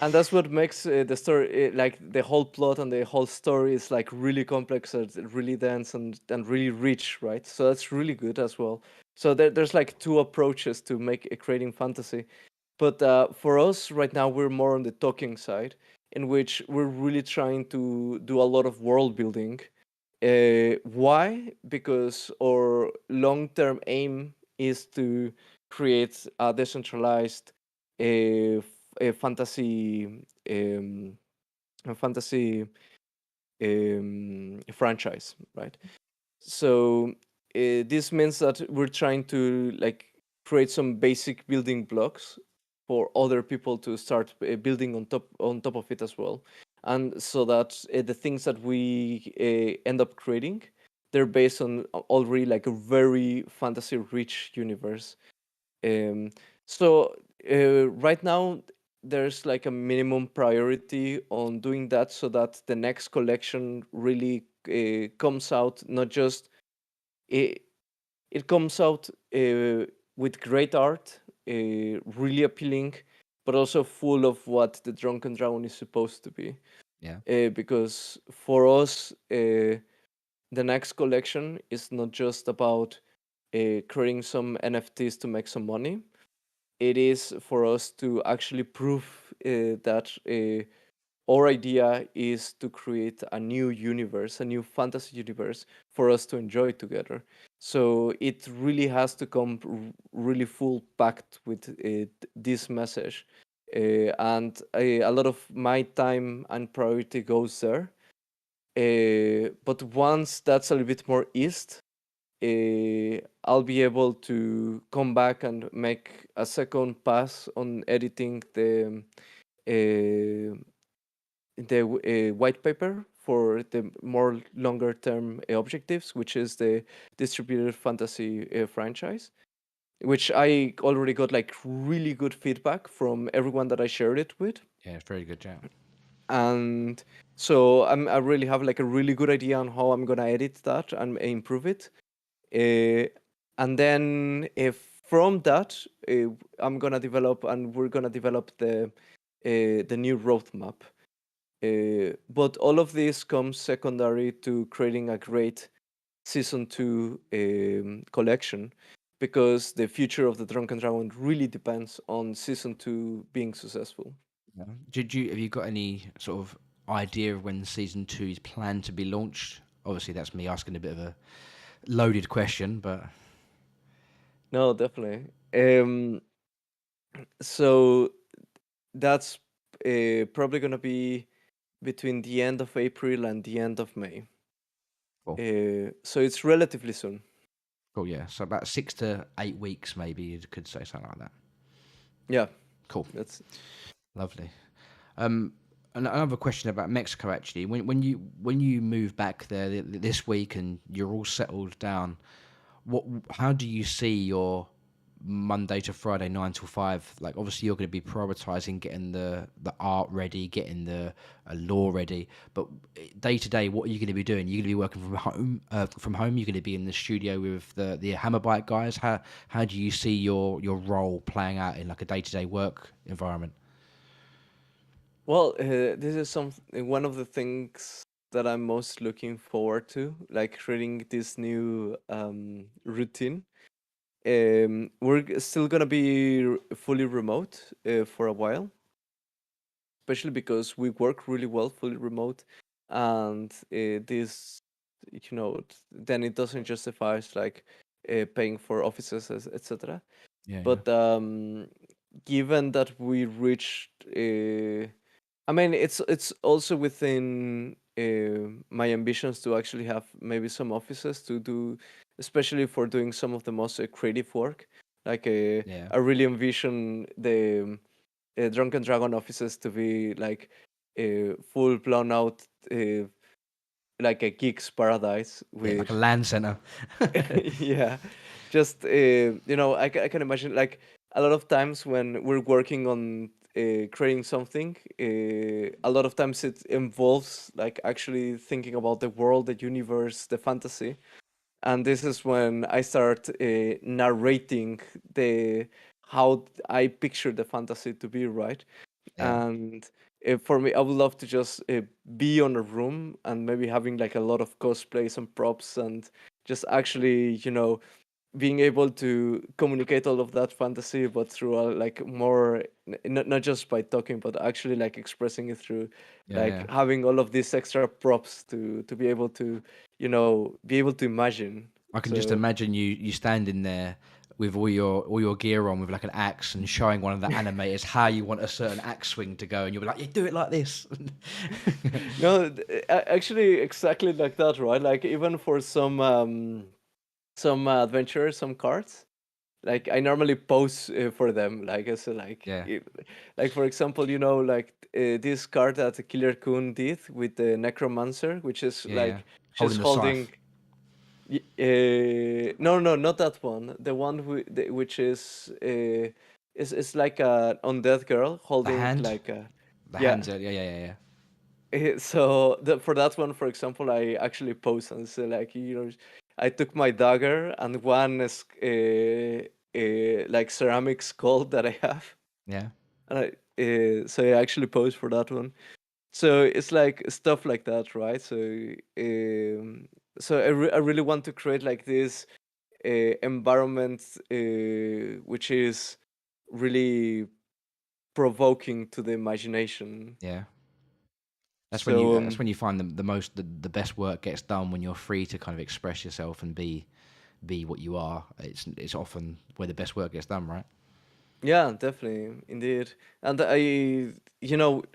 and that's what makes the story like the whole plot and the whole story is like really complex and really dense and really rich, right? So that's really good as well. So there's like two approaches to make a creating fantasy, but for us right now we're more on the talking side, in which we're really trying to do a lot of world building. Why? Because our long-term aim is to create a decentralized a fantasy a fantasy franchise, right? So this means that we're trying to like create some basic building blocks for other people to start building on top of it as well, and so that the things that we end up creating, they're based on already like a very fantasy rich universe. um, so right now there's like a minimum priority on doing that so that the next collection really comes out not just it, it comes out with great art, really appealing, but also full of what the Drunken Dragon is supposed to be. Yeah. Because for us, the next collection is not just about creating some NFTs to make some money. It is for us to actually prove that our idea is to create a new universe, a new fantasy universe for us to enjoy together. So it really has to come really full packed with this message. And a lot of my time and priority goes there. But once that's a little bit more eased, I'll be able to come back and make a second pass on editing uh, the white paper for the more longer term objectives, which is the distributed fantasy franchise, which I already got like really good feedback from everyone that I shared it with. Yeah. Very good job. And so I really have like a really good idea on how I'm gonna edit that and improve it. Uh, and then if from that, I'm gonna develop, and we're gonna develop the new roadmap. But all of this comes secondary to creating a great season 2 collection, because the future of the Drunken Dragon really depends on season 2 being successful. Yeah. Have you got any sort of idea of when season 2 is planned to be launched? Obviously, that's me asking a bit of a loaded question, but No, definitely. So that's probably gonna be between the end of April and the end of May. cool. So it's relatively soon. Cool, yeah. So about 6 to 8 weeks, maybe you could say something like that. Yeah, Cool, that's lovely. Um, another question about Mexico, actually. When you move back there this week and you're all settled down, how do you see your Monday to Friday 9 till 5? Like, obviously you're going to be prioritizing getting the art ready, getting the law ready, but day to day, what are you going to be doing? You're going to be working from home. You're going to be in the studio with the Hammerbyte guys. How do you see your role playing out in like a day to day work environment? well. This is one of the things that I'm most looking forward to, like creating this new routine. Still gonna be fully remote for a while, especially because we work really well fully remote, and this, then it doesn't justify like paying for offices, etc. Yeah, yeah, But given that we reached, I mean, it's also within my ambitions to actually have maybe some offices to do, especially for doing some of the most creative work. Like, yeah. I really envision the Drunken Dragon offices to be like full blown out, like a geek's paradise Yeah, like a with land center. yeah, just I can imagine like a lot of times when we're working on creating something, a lot of times it involves like actually thinking about the world, the universe, the fantasy, and this is when I start narrating the how I picture the fantasy to be, right. Yeah. And for me, I would love to just be on a room and maybe having like a lot of cosplays and props, and just actually, being able to communicate all of that fantasy, but through like more, not just by talking, but actually like expressing it through Yeah, like yeah. having all of these extra props to be able to, be able to imagine. I can just So imagine you standing there with all your gear on with like an axe and showing one of the animators how you want a certain axe swing to go, and you'll be like, "You do it like this." no, actually exactly like that, right? Like even for some adventures, some cards. Like I normally pose for them, like as a, Yeah, like for example, like this card that Killer Kun did with the Necromancer, which is yeah, yeah. like she's Holding the holding. scythe, No, no, not that one. The one which is like a undead girl the holding hand, like a, the yeah. hands. Yeah, yeah, yeah, yeah. So for that one, for example, I actually post and say like, I took my dagger and one is like ceramic skull that I have, Yeah. and so I actually post for that one. So it's like stuff like that, right? So I really want to create like this environment which is really provoking to the imagination. Yeah. That's when you So that's when you find the best work gets done, when you're free to kind of express yourself and be what you are. It's often where the best work gets done, right? yeah, definitely, indeed. And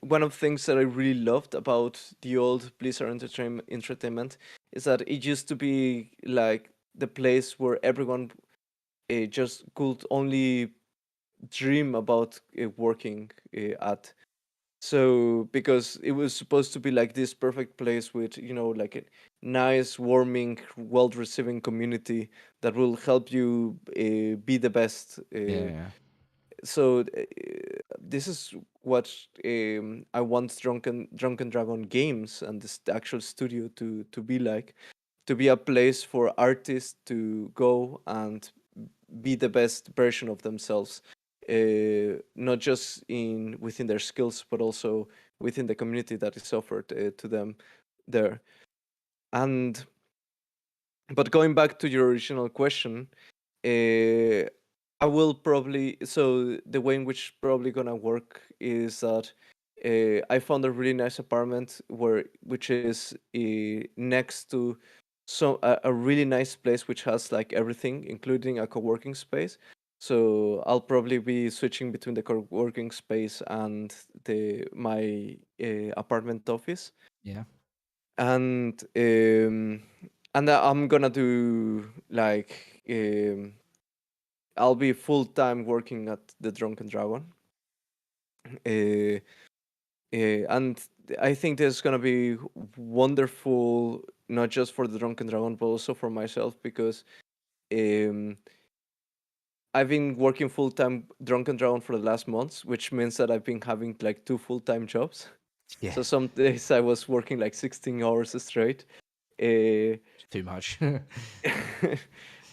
one of the things that I really loved about the old Blizzard Entertainment is that it used to be like the place where everyone just could only dream about working at. So because it was supposed to be like this perfect place with, like a nice, warming, well-receiving community that will help you be the best. Yeah, yeah, So this is what I want Drunken Dragon Games and this the actual studio to be like, to be a place for artists to go and be the best version of themselves, not just within their skills, but also within the community that is offered to them there. And but going back to your original question, I will probably, so the way in which probably gonna work is that I found a really nice apartment which is next to a really nice place which has like everything, including a co-working space. So I'll probably be switching between the co-working space and my apartment office. Yeah. And I'm gonna do like I'll be full time working at the Drunken Dragon, uh, and I think this is gonna be wonderful, not just for the Drunken Dragon, but also for myself, because um, I've been working full time Drunken Dragon for the last months, which means that I've been having like 2 full-time jobs. Yeah. So some days I was working like 16 hours straight. Uh, Too much.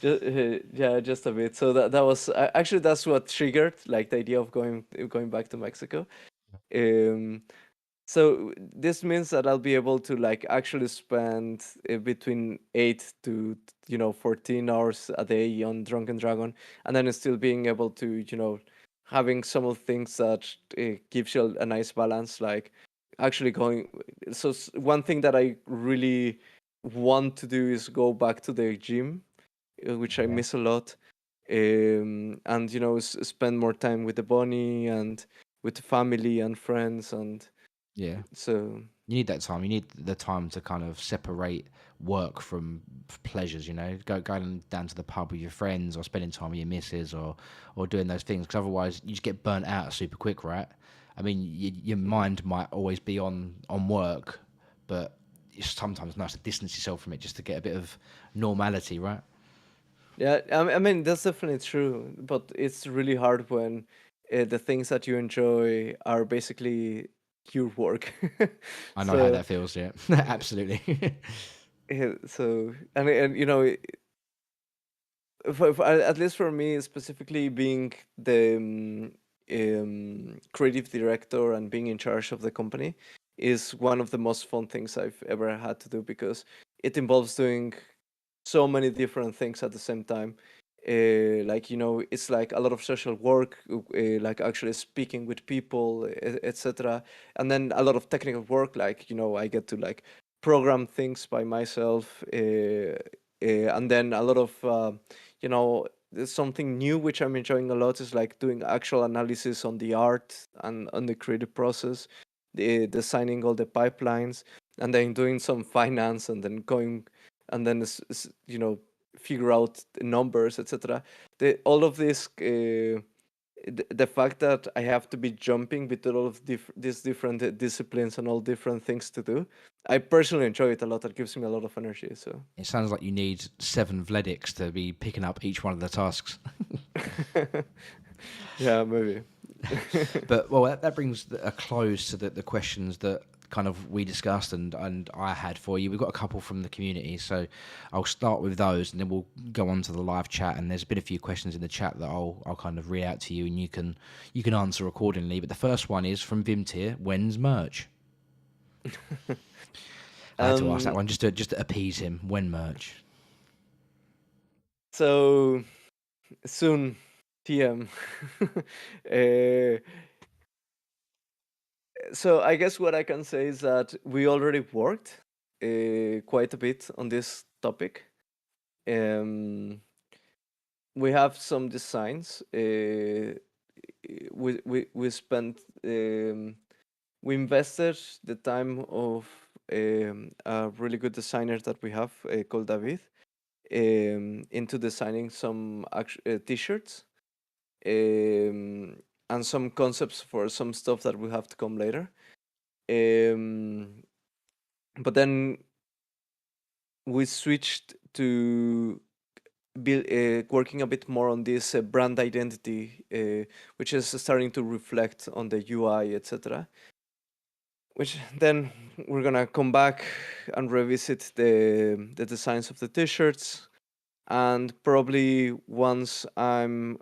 yeah, just a bit. So that was actually that's what triggered like the idea of going back to Mexico. Um, so this means that I'll be able to like actually spend between 8 to 14 hours a day on Drunken Dragon, and then still being able to having some of the things that gives you a nice balance, like actually going. So one thing that I really want to do is go back to the gym, which I Yeah. miss a lot, and spend more time with the bunny and with the family and friends, and Yeah. so You need that time. You need the time to kind of separate work from pleasures. Going down to the pub with your friends, or spending time with your missus, or doing those things. Because otherwise, you just get burnt out super quick, right? I mean, your mind might always be on work, but it's sometimes nice to distance yourself from it just to get a bit of normality, right? yeah, I mean that's definitely true, but it's really hard when the things that you enjoy are basically your work. I know how So that feels. Yeah, absolutely. and at least for me specifically, being the creative director and being in charge of the company is one of the most fun things I've ever had to do, because it involves doing so many different things at the same time. Like it's like a lot of social work, like actually speaking with people, etc., and then a lot of technical work, like I get to like program things by myself, and then a lot of you know there's something new which I'm enjoying a lot is like doing actual analysis on the art and on the creative process, designing all the pipelines, and then doing some finance, and then going and then figure out the numbers, etc. All of this, the fact that I have to be jumping between all of these different disciplines and all different things to do, I personally enjoy it a lot. It gives me a lot of energy. So It sounds like you need 7 Vledics to be picking up each one of the tasks. yeah, maybe. But well, that brings a close to the questions that kind of we discussed and I had for you. We've got a couple from the community, so I'll start with those, and then we'll go on to the live chat. And there's been a few questions in the chat that I'll kind of read out to you, and you can answer accordingly. But the first one is from Vimtir. When's merch? I had to ask that um. one just to appease him. When merch? So soon, TM. uh, so I guess what I can say is that we already worked quite a bit on this topic. Um, we have some designs. We spent we invested the time of a really good designer that we have called David into designing some t-shirts, and some concepts for some stuff that will have to come later. Um, but then we switched to working a bit more on this brand identity, which is starting to reflect on the UI, etc. Which then we're gonna come back and revisit the designs of the t-shirts, And probably once I'm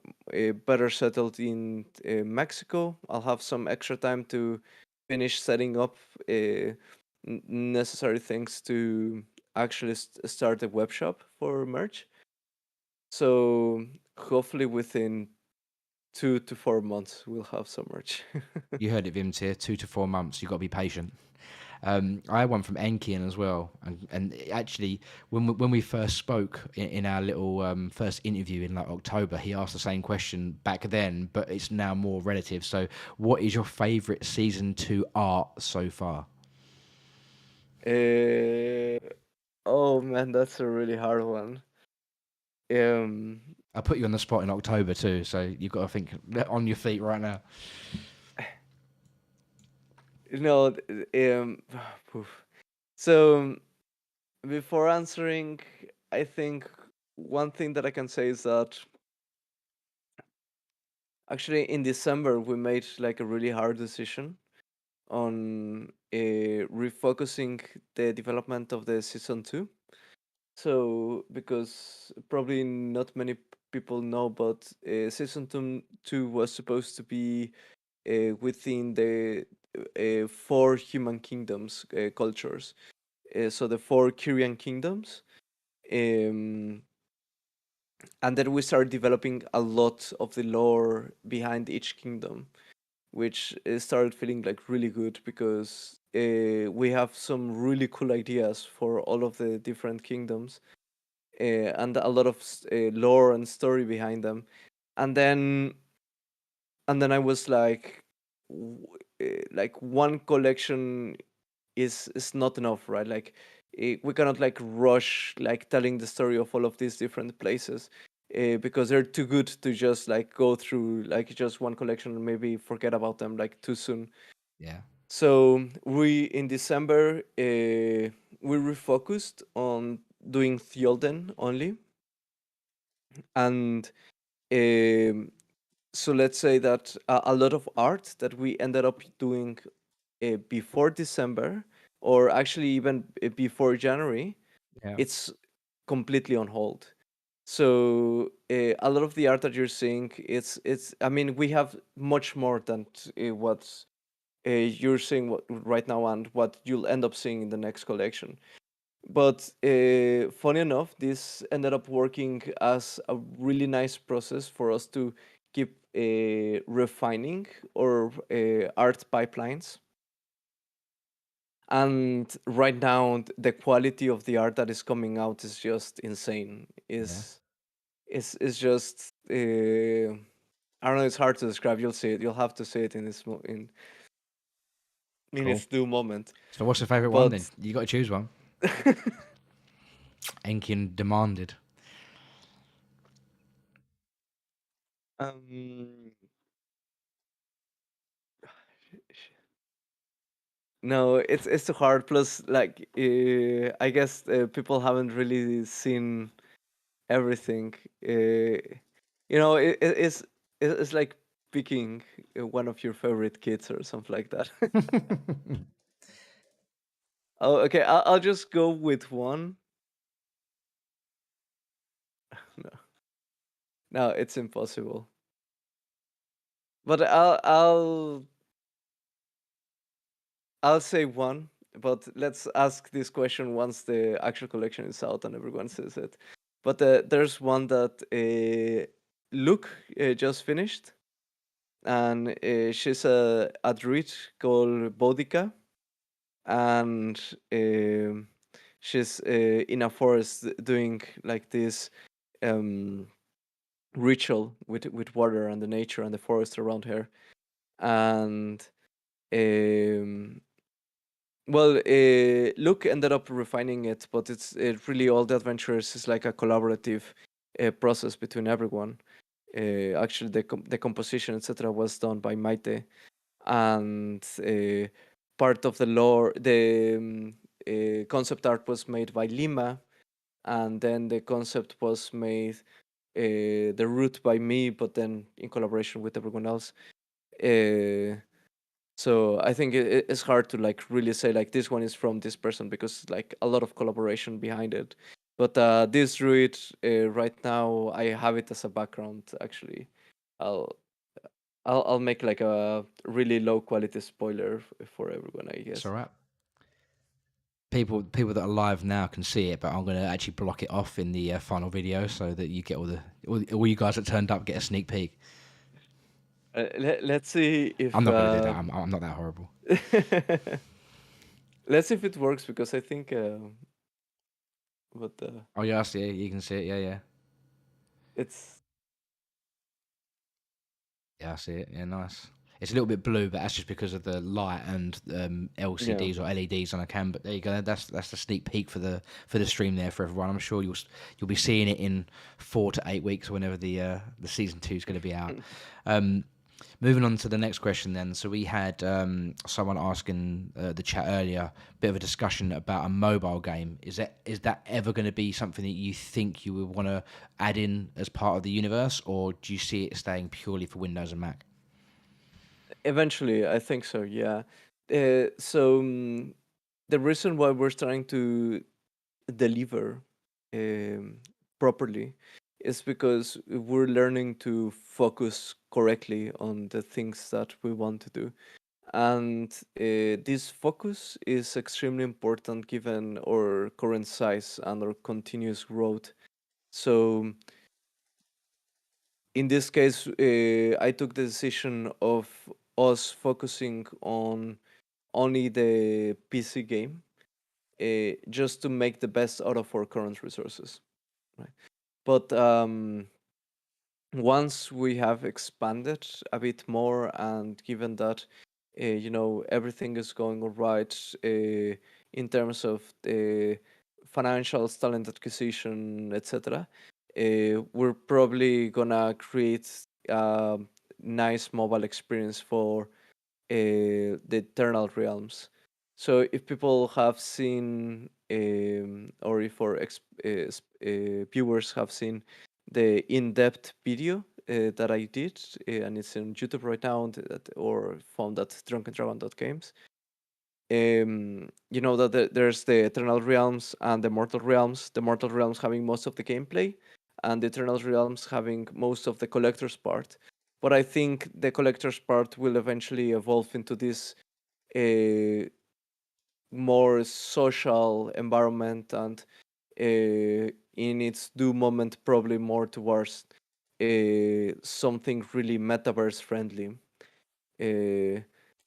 better settled in Mexico, I'll have some extra time to finish setting up necessary things to actually start a web shop for merch. So hopefully within 2 to 4 months we'll have some merch. You heard it, Vims here. 2 to 4 months. You've got to be patient. I had one from Enkian as well, and actually, when we first spoke in our little first interview in like October, he asked the same question back then, but it's now more relative. So, what is your favourite season 2 art so far? uh, oh man, that's a really hard one. Um, I put you on the spot in October too, so you've got to think on your feet right now. no, poof. So before answering, I think one thing that I can say is that actually in December we made like a really hard decision on refocusing the development of the season 2. So because probably not many people know, but season 2 was supposed to be within the four human kingdoms cultures. So the four Kyrian kingdoms. Um, and then we started developing a lot of the lore behind each kingdom, which started feeling like really good because we have some really cool ideas for all of the different kingdoms, and a lot of lore and story behind them. And then I was like, like one collection is not enough, right? Like we cannot like rush like telling the story of all of these different places. Because they're too good to just like go through like just one collection and maybe forget about them like too soon. Yeah, So we in December we refocused on doing Theolden only, and um, so let's say that a lot of art that we ended up doing before December, or actually even before January, yeah, it's completely on hold. So a lot of the art that you're seeing, it's. I mean, we have much more than what you're seeing right now and what you'll end up seeing in the next collection. But funny enough, this ended up working as a really nice process for us to keep refining our art pipelines. And right now, the quality of the art that is coming out is just insane. yeah. Is just I don't know. It's hard to describe. You'll see it. You'll have to see it in in Cool. its due moment. So, what's your favourite one then? But You got to choose one. Enkian demanded. um, no, it's too hard. Plus, like, I guess people haven't really seen everything. It's like picking one of your favorite kids or something like that. Oh, okay. I'll just go with one. No, no, it's impossible. But I'll say one. But let's ask this question once the actual collection is out and everyone says it. But there's one that Luke just finished, and she's a druid called Boudica, and um, she's in a forest doing like this um, ritual with water and the nature and the forest around her, and um, well, Luke ended up refining it, but it's really all the adventures is like a collaborative process between everyone. Actually, the composition, etc., was done by Maite, and part of the lore, the concept art was made by Lima, and then the concept was made the root by me, but then in collaboration with everyone else. Uh, so I think it's hard to like really say like this one is from this person because like a lot of collaboration behind it. But this druid right now, I have it as a background. Actually, I'll I'll make like a really low quality spoiler for everyone, I It's guess. all right. People that are live now can see it, but I'm going to actually block it off in the final video so that you get all you guys that turned up get a sneak peek. Let's see I'm if not going to do that. I'm not that horrible. let's see if it works, because I think but Oh yeah, I see it. You can see it. Yeah, yeah, it's yeah. I see it. Yeah, nice. It's a little bit blue, but that's just because of the light and yeah. LCDs or LEDs on a cam. But there you go. That's the sneak peek for the stream there for everyone. I'm sure you'll be seeing it in 4 to 8 weeks, whenever the season 2 is going to be out. Moving on to the next question then. So we had someone asking the chat earlier, bit of a discussion about a mobile game. Is that ever going to be something that you think you would want to add in as part of the universe, or do you see it staying purely for Windows and Mac? Eventually, I think so. Yeah. So the reason why we're starting to deliver um, properly is because we're learning to focus correctly on the things that we want to do. And this focus is extremely important given our current size and our continuous growth. So in this case, I took the decision of us focusing on only the PC game, just to make the best out of our current resources. Right. But once we have expanded a bit more, and given that everything is going all right in terms of the financials, talent acquisition, etc., we're probably gonna create a nice mobile experience for the Eternal Realms. So if people have seen, or if our viewers have seen the in-depth video that I did, and it's on YouTube right now, or found at drunkendragon.games, you know that there's the Eternal Realms and the Mortal Realms. The Mortal Realms having most of the gameplay, and the Eternal Realms having most of the collector's part. But I think the collector's part will eventually evolve into this more social environment, and in its due moment, probably more towards something really metaverse friendly. Uh,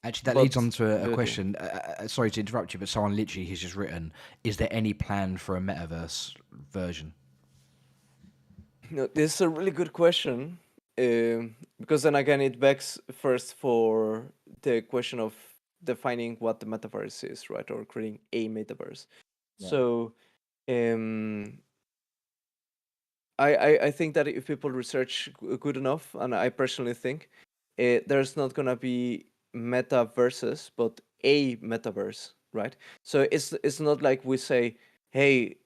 Actually, that leads but on to a but yeah. question. Sorry to interrupt you, but someone literally has just written, is there any plan for a metaverse version? No, this is a really good question, because then again, it begs first for the question of defining what the metaverse is, right? Or creating a metaverse. Yeah. So, um, I think that if people research good enough, and I personally think, there's not gonna be metaverses, but a metaverse, right? So it's not like we say, hey,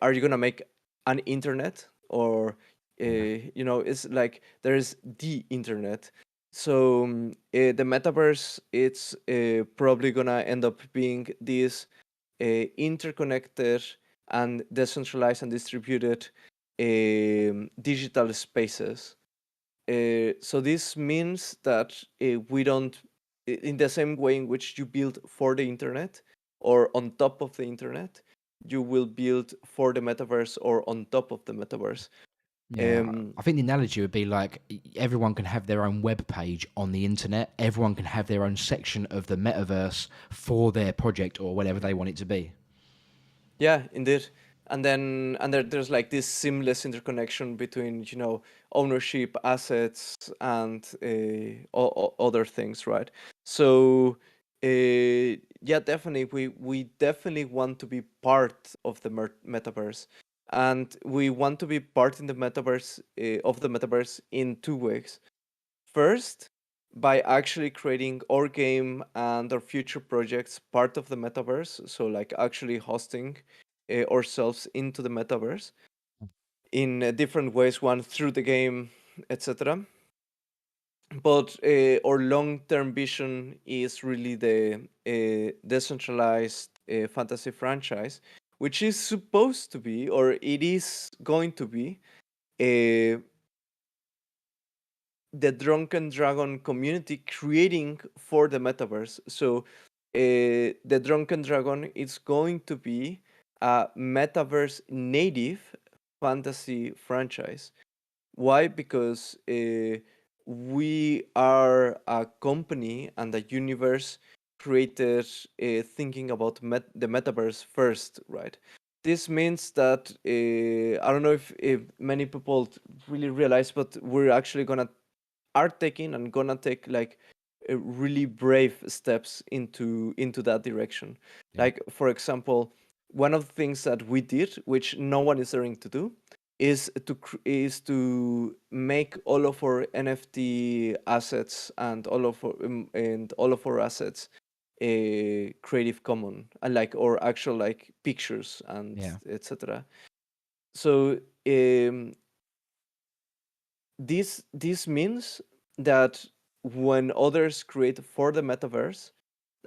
are you gonna make an internet, or Yeah. it's like there's the internet. So the metaverse, it's probably gonna end up being this interconnected and decentralized and distributed digital spaces. So this means that we don't, in the same way in which you build for the internet or on top of the internet, you will build for the metaverse or on top of the metaverse. Yeah, Um, I think the analogy would be like everyone can have their own web page on the internet. Everyone can have their own section of the metaverse for their project or whatever they want it to be. Yeah, indeed. There's like this seamless interconnection between ownership, assets, and other things, right? So yeah, definitely we definitely want to be part of the metaverse, and we want to be part in the metaverse of the metaverse in two ways. First, by actually creating our game and our future projects part of the metaverse. So, like actually hosting ourselves into the metaverse in different ways, one through the game, etc. But our long term vision is really the decentralized fantasy franchise, which is supposed to be, or it is going to be, uh, the Drunken Dragon community creating for the metaverse. So the Drunken Dragon is going to be a metaverse native fantasy franchise. Why? Because we are a company and a universe created thinking about the metaverse first, right? This means that I don't know if many people really realize, but we're actually gonna are taking and gonna take like really brave steps into that direction. Yeah. Like for example, one of the things that we did, which no one is daring to do, is to make all of our NFT assets and all of our assets a Creative Common, and like or actual like pictures and Yeah. etc. So um, this means that when others create for the metaverse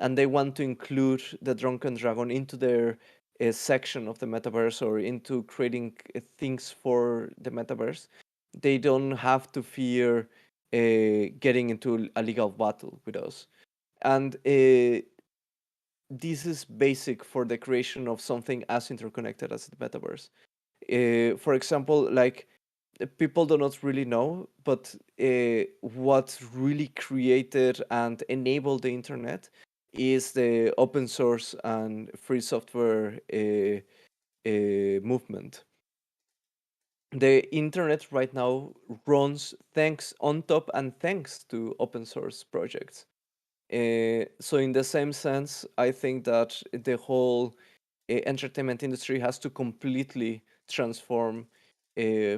and they want to include the Drunken Dragon into their section of the metaverse or into creating things for the metaverse, they don't have to fear getting into a legal battle with us. And this is basic for the creation of something as interconnected as the metaverse. For example, like people do not really know, but what really created and enabled the internet is the open source and free software movement. The internet right now runs thanks on top and thanks to open source projects. So in the same sense, I think that the whole entertainment industry has to completely transform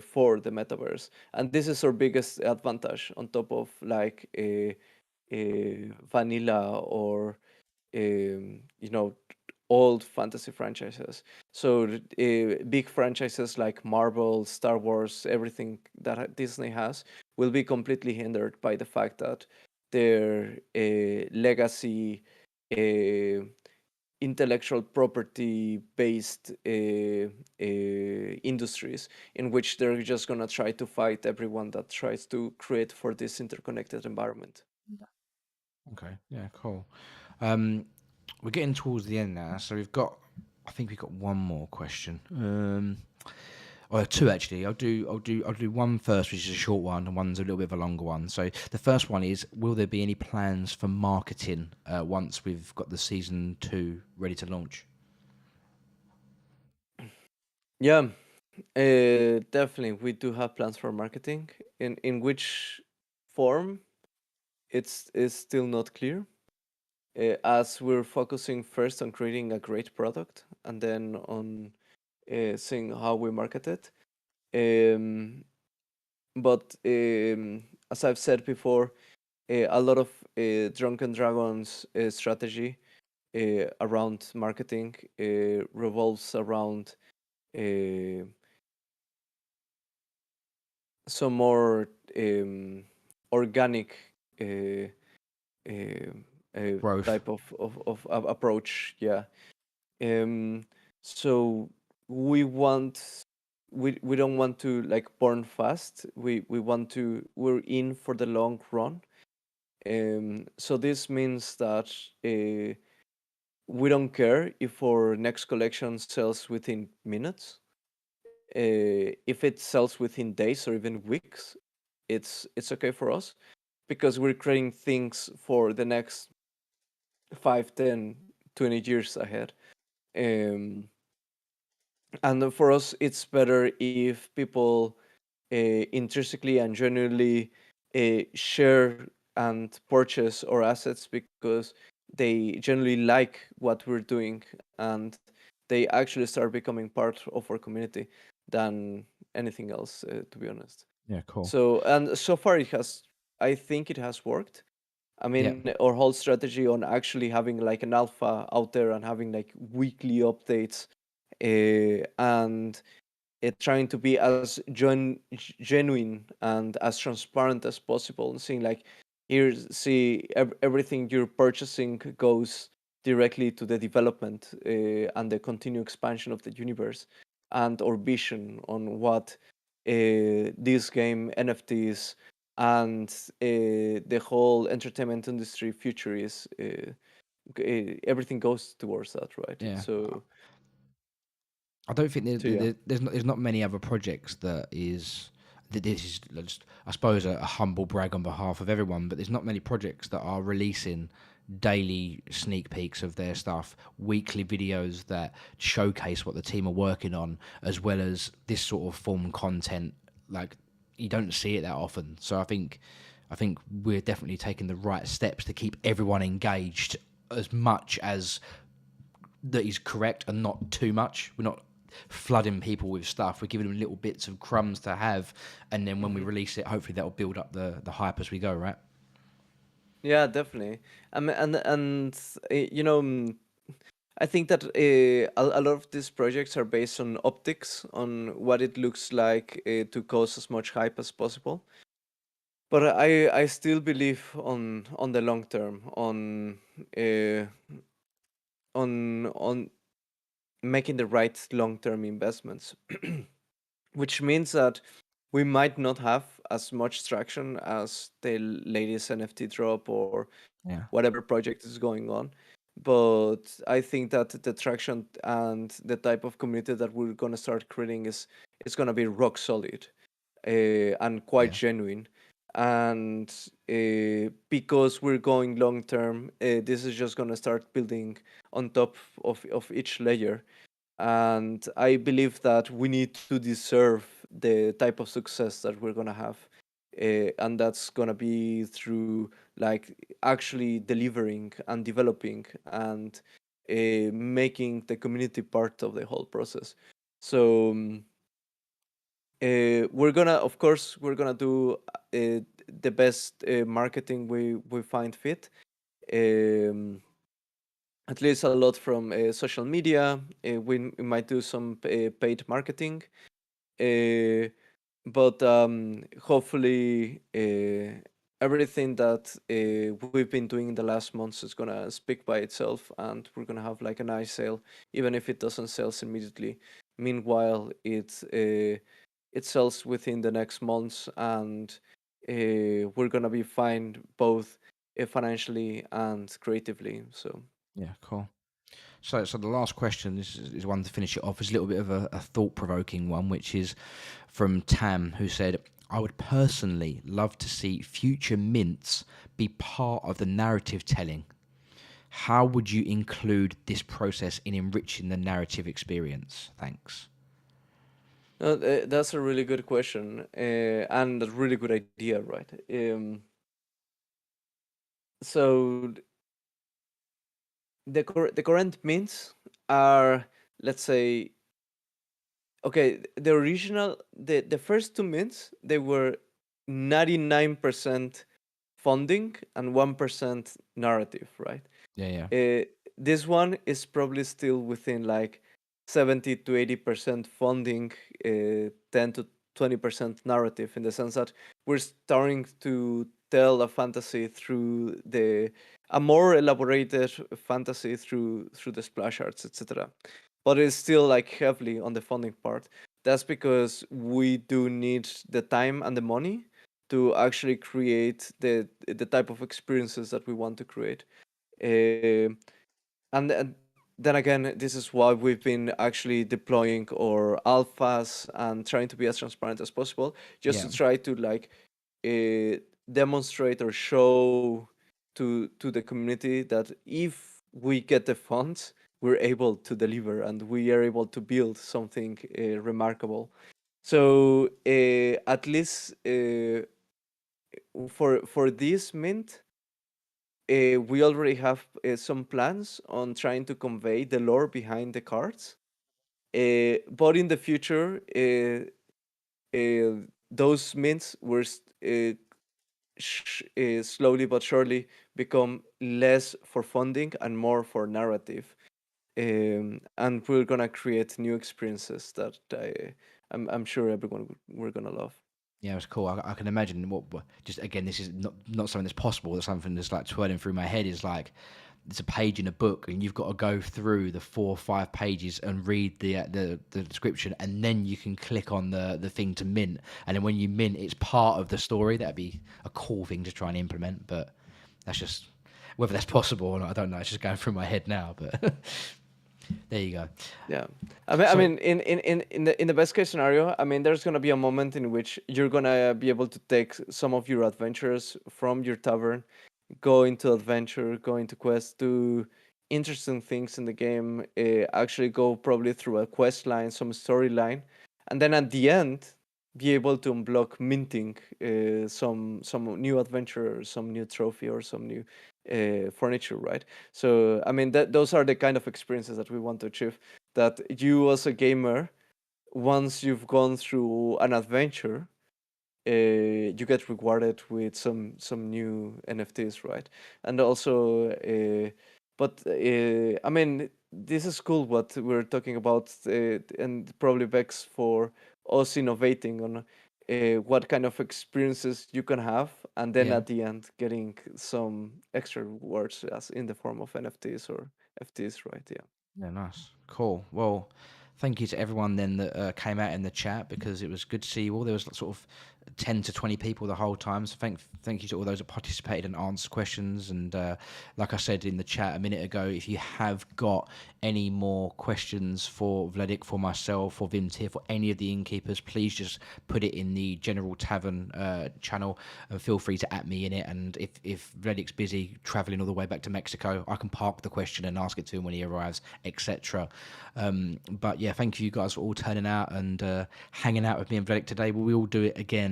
for the metaverse, and this is our biggest advantage on top of like vanilla or old fantasy franchises. So big franchises like Marvel, Star Wars, everything that Disney has will be completely hindered by the fact that their legacy uh, intellectual property based industries in which they're just going to try to fight everyone that tries to create for this interconnected environment. Okay. Yeah. Cool. Um, we're getting towards the end now, so we've got. I think we've got one more question. Or two actually. I'll do one first, which is a short one, and one's a little bit of a longer one. So the first one is: will there be any plans for marketing once we've got the season 2 ready to launch? Yeah, definitely. We do have plans for marketing. In which form, it's is still not clear. As we're focusing first on creating a great product and then on seeing how we market it. Um, but as I've said before, a lot of Drunken Dragons strategy around marketing revolves around uh, some more organic uh, uh, Growth. type of approach. Yeah. Um, so we want we don't want to like burn fast. We want to we're in for the long run. So this means that we don't care if our next collection sells within minutes. If it sells within days or even weeks, it's okay for us because we're creating things for the next 5, 10, 20 years ahead. Um, and for us, it's better if people intrinsically and genuinely share and purchase our assets because they generally like what we're doing and they actually start becoming part of our community than anything else, to be honest. Yeah. Cool. So, and so far it has, I think it has worked. I Yeah. mean, our whole strategy on actually having like an alpha out there and having like weekly updates and trying to be as genuine and as transparent as possible and saying like, here, see, everything you're purchasing goes directly to the development and the continued expansion of the universe, and our vision on what this game, NFTs, and the whole entertainment industry future is. Everything goes towards that, right? Yeah. I don't think So yeah. there's not many other projects that this is just, I suppose, a humble brag on behalf of everyone, but there's not many projects that are releasing daily sneak peeks of their stuff, weekly videos that showcase what the team are working on, as well as this sort of form content. Like, you don't see it that often. So I think we're definitely taking the right steps to keep everyone engaged as much as that is correct and not too much. We're not flooding people with stuff. We're giving them little bits of crumbs to have, and then when we release it, hopefully that'll build up the hype as we go, right? Yeah, definitely. And I think that a lot of these projects are based on optics, on what it looks like to cause as much hype as possible. But I still believe on the long term, uh, on making the right long term investments, which means that we might not have as much traction as the latest NFT drop or Yeah, whatever project is going on. But I think that the traction and the type of community that we're gonna start creating is gonna be rock solid and quite yeah, genuine. And because we're going long term, this is just gonna start building on top of each layer. And I believe that we need to deserve the type of success that we're gonna have, and that's gonna be through like actually delivering and developing and making the community part of the whole process. So we're gonna, of course, we're gonna do the best marketing we find fit. Um, at least a lot from social media. We might do some paid marketing, uh, but hopefully everything that we've been doing in the last months is gonna speak by itself, and we're gonna have like a nice sale, even if it doesn't sell immediately. Meanwhile, it sells within the next months, and we're gonna be fine both financially and creatively. So. yeah. Cool. So the last question, this is one to finish it off, is a little bit of a thought-provoking one, which is from Tam, who said, I would personally love to see future mints be part of the narrative telling. How would you include this process in enriching the narrative experience? Thanks. No, that's a really good question, and a really good idea, right? So the current mints are, let's say, okay, the original, the first two mints, they were 99% funding and 1% narrative, right? Yeah, yeah, This one is probably still within like 70 to 80% funding, 10 to 20% narrative, in the sense that we're starting to tell a fantasy through the a more elaborated fantasy through the splash arts, etc. But it's still like heavily on the funding part. That's because we do need the time and the money to actually create the type of experiences that we want to create. Um and then again, this is why we've been actually deploying our alphas and trying to be as transparent as possible, just yeah, to try to like uh, demonstrate or show to the community that if we get the funds, we're able to deliver and we are able to build something remarkable. So at least for this mint, we already have some plans on trying to convey the lore behind the cards. But in the future, those mints were slowly but surely become less for funding and more for narrative. And we're gonna create new experiences that I'm sure everyone we're gonna love. yeah. It's cool. I can imagine just again, this is not something that's possible. That's something that's like twirling through my head. Is like it's a page in a book, and you've got to go through the 4 or 5 pages and read the description, and then you can click on the thing to mint, and then when you mint, it's part of the story. That'd be a cool thing to try and implement, but that's just whether that's possible or not. I don't know. It's just going through my head now, but there you go. Yeah, So in the best case scenario, I mean, there's gonna be a moment in which you're gonna be able to take some of your adventures from your tavern, go into adventure, go into quest, do interesting things in the game, actually go probably through a quest line, some storyline, and then at the end be able to unblock minting some new adventure, or some new trophy, or some new furniture, right? So I mean that those are the kind of experiences that we want to achieve. That you as a gamer, once you've gone through an adventure, you get rewarded with some new NFTs, right? And also, I mean, this is cool what we're talking about, and probably begs for us innovating on what kind of experiences you can have, and then yeah. at the end getting some extra rewards as in the form of NFTs or FTs, right? Yeah. Yeah, nice. Cool. Well, thank you to everyone then that came out in the chat, because it was good to see you all. There was sort of 10 to 20 people the whole time. So thank you to all those that participated and answered questions. And like I said in the chat a minute ago, if you have got any more questions for Vledic, for myself, for Vimtir, for any of the innkeepers, please just put it in the general tavern channel, and feel free to at me in it. And if Vledic's busy traveling all the way back to Mexico, I can park the question and ask it to him when he arrives, etc. But yeah, thank you guys for all turning out and hanging out with me and Vledic today. We will do it again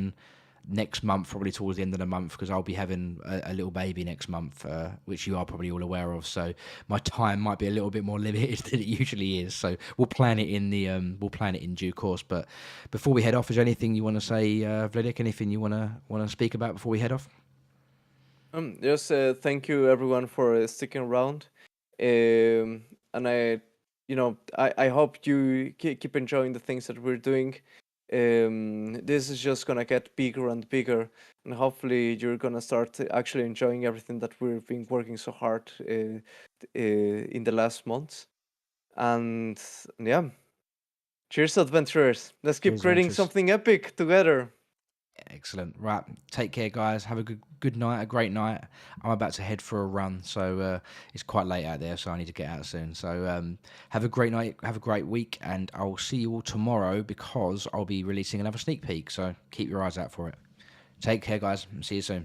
next month, probably towards the end of the month, because I'll be having a little baby next month, which you are probably all aware of. So my time might be a little bit more limited than it usually is. So we'll plan it in due course. But before we head off, is there anything you want to say, Vledic? Anything you want to speak about before we head off? Just thank you everyone for sticking around, and I hope you keep enjoying the things that we're doing. This is just gonna get bigger and bigger, and hopefully you're gonna start actually enjoying everything that we've been working so hard in the last months. And yeah, cheers, adventurers! Let's keep Cheers, creating adventurers. something epic together. Excellent. Right. Take care, guys. Have a good night, a great night. I'm about to head for a run, so it's quite late out there, so I need to get out soon. So have a great night, have a great week, and I'll see you all tomorrow, because I'll be releasing another sneak peek. So keep your eyes out for it. Take care, guys, and see you soon.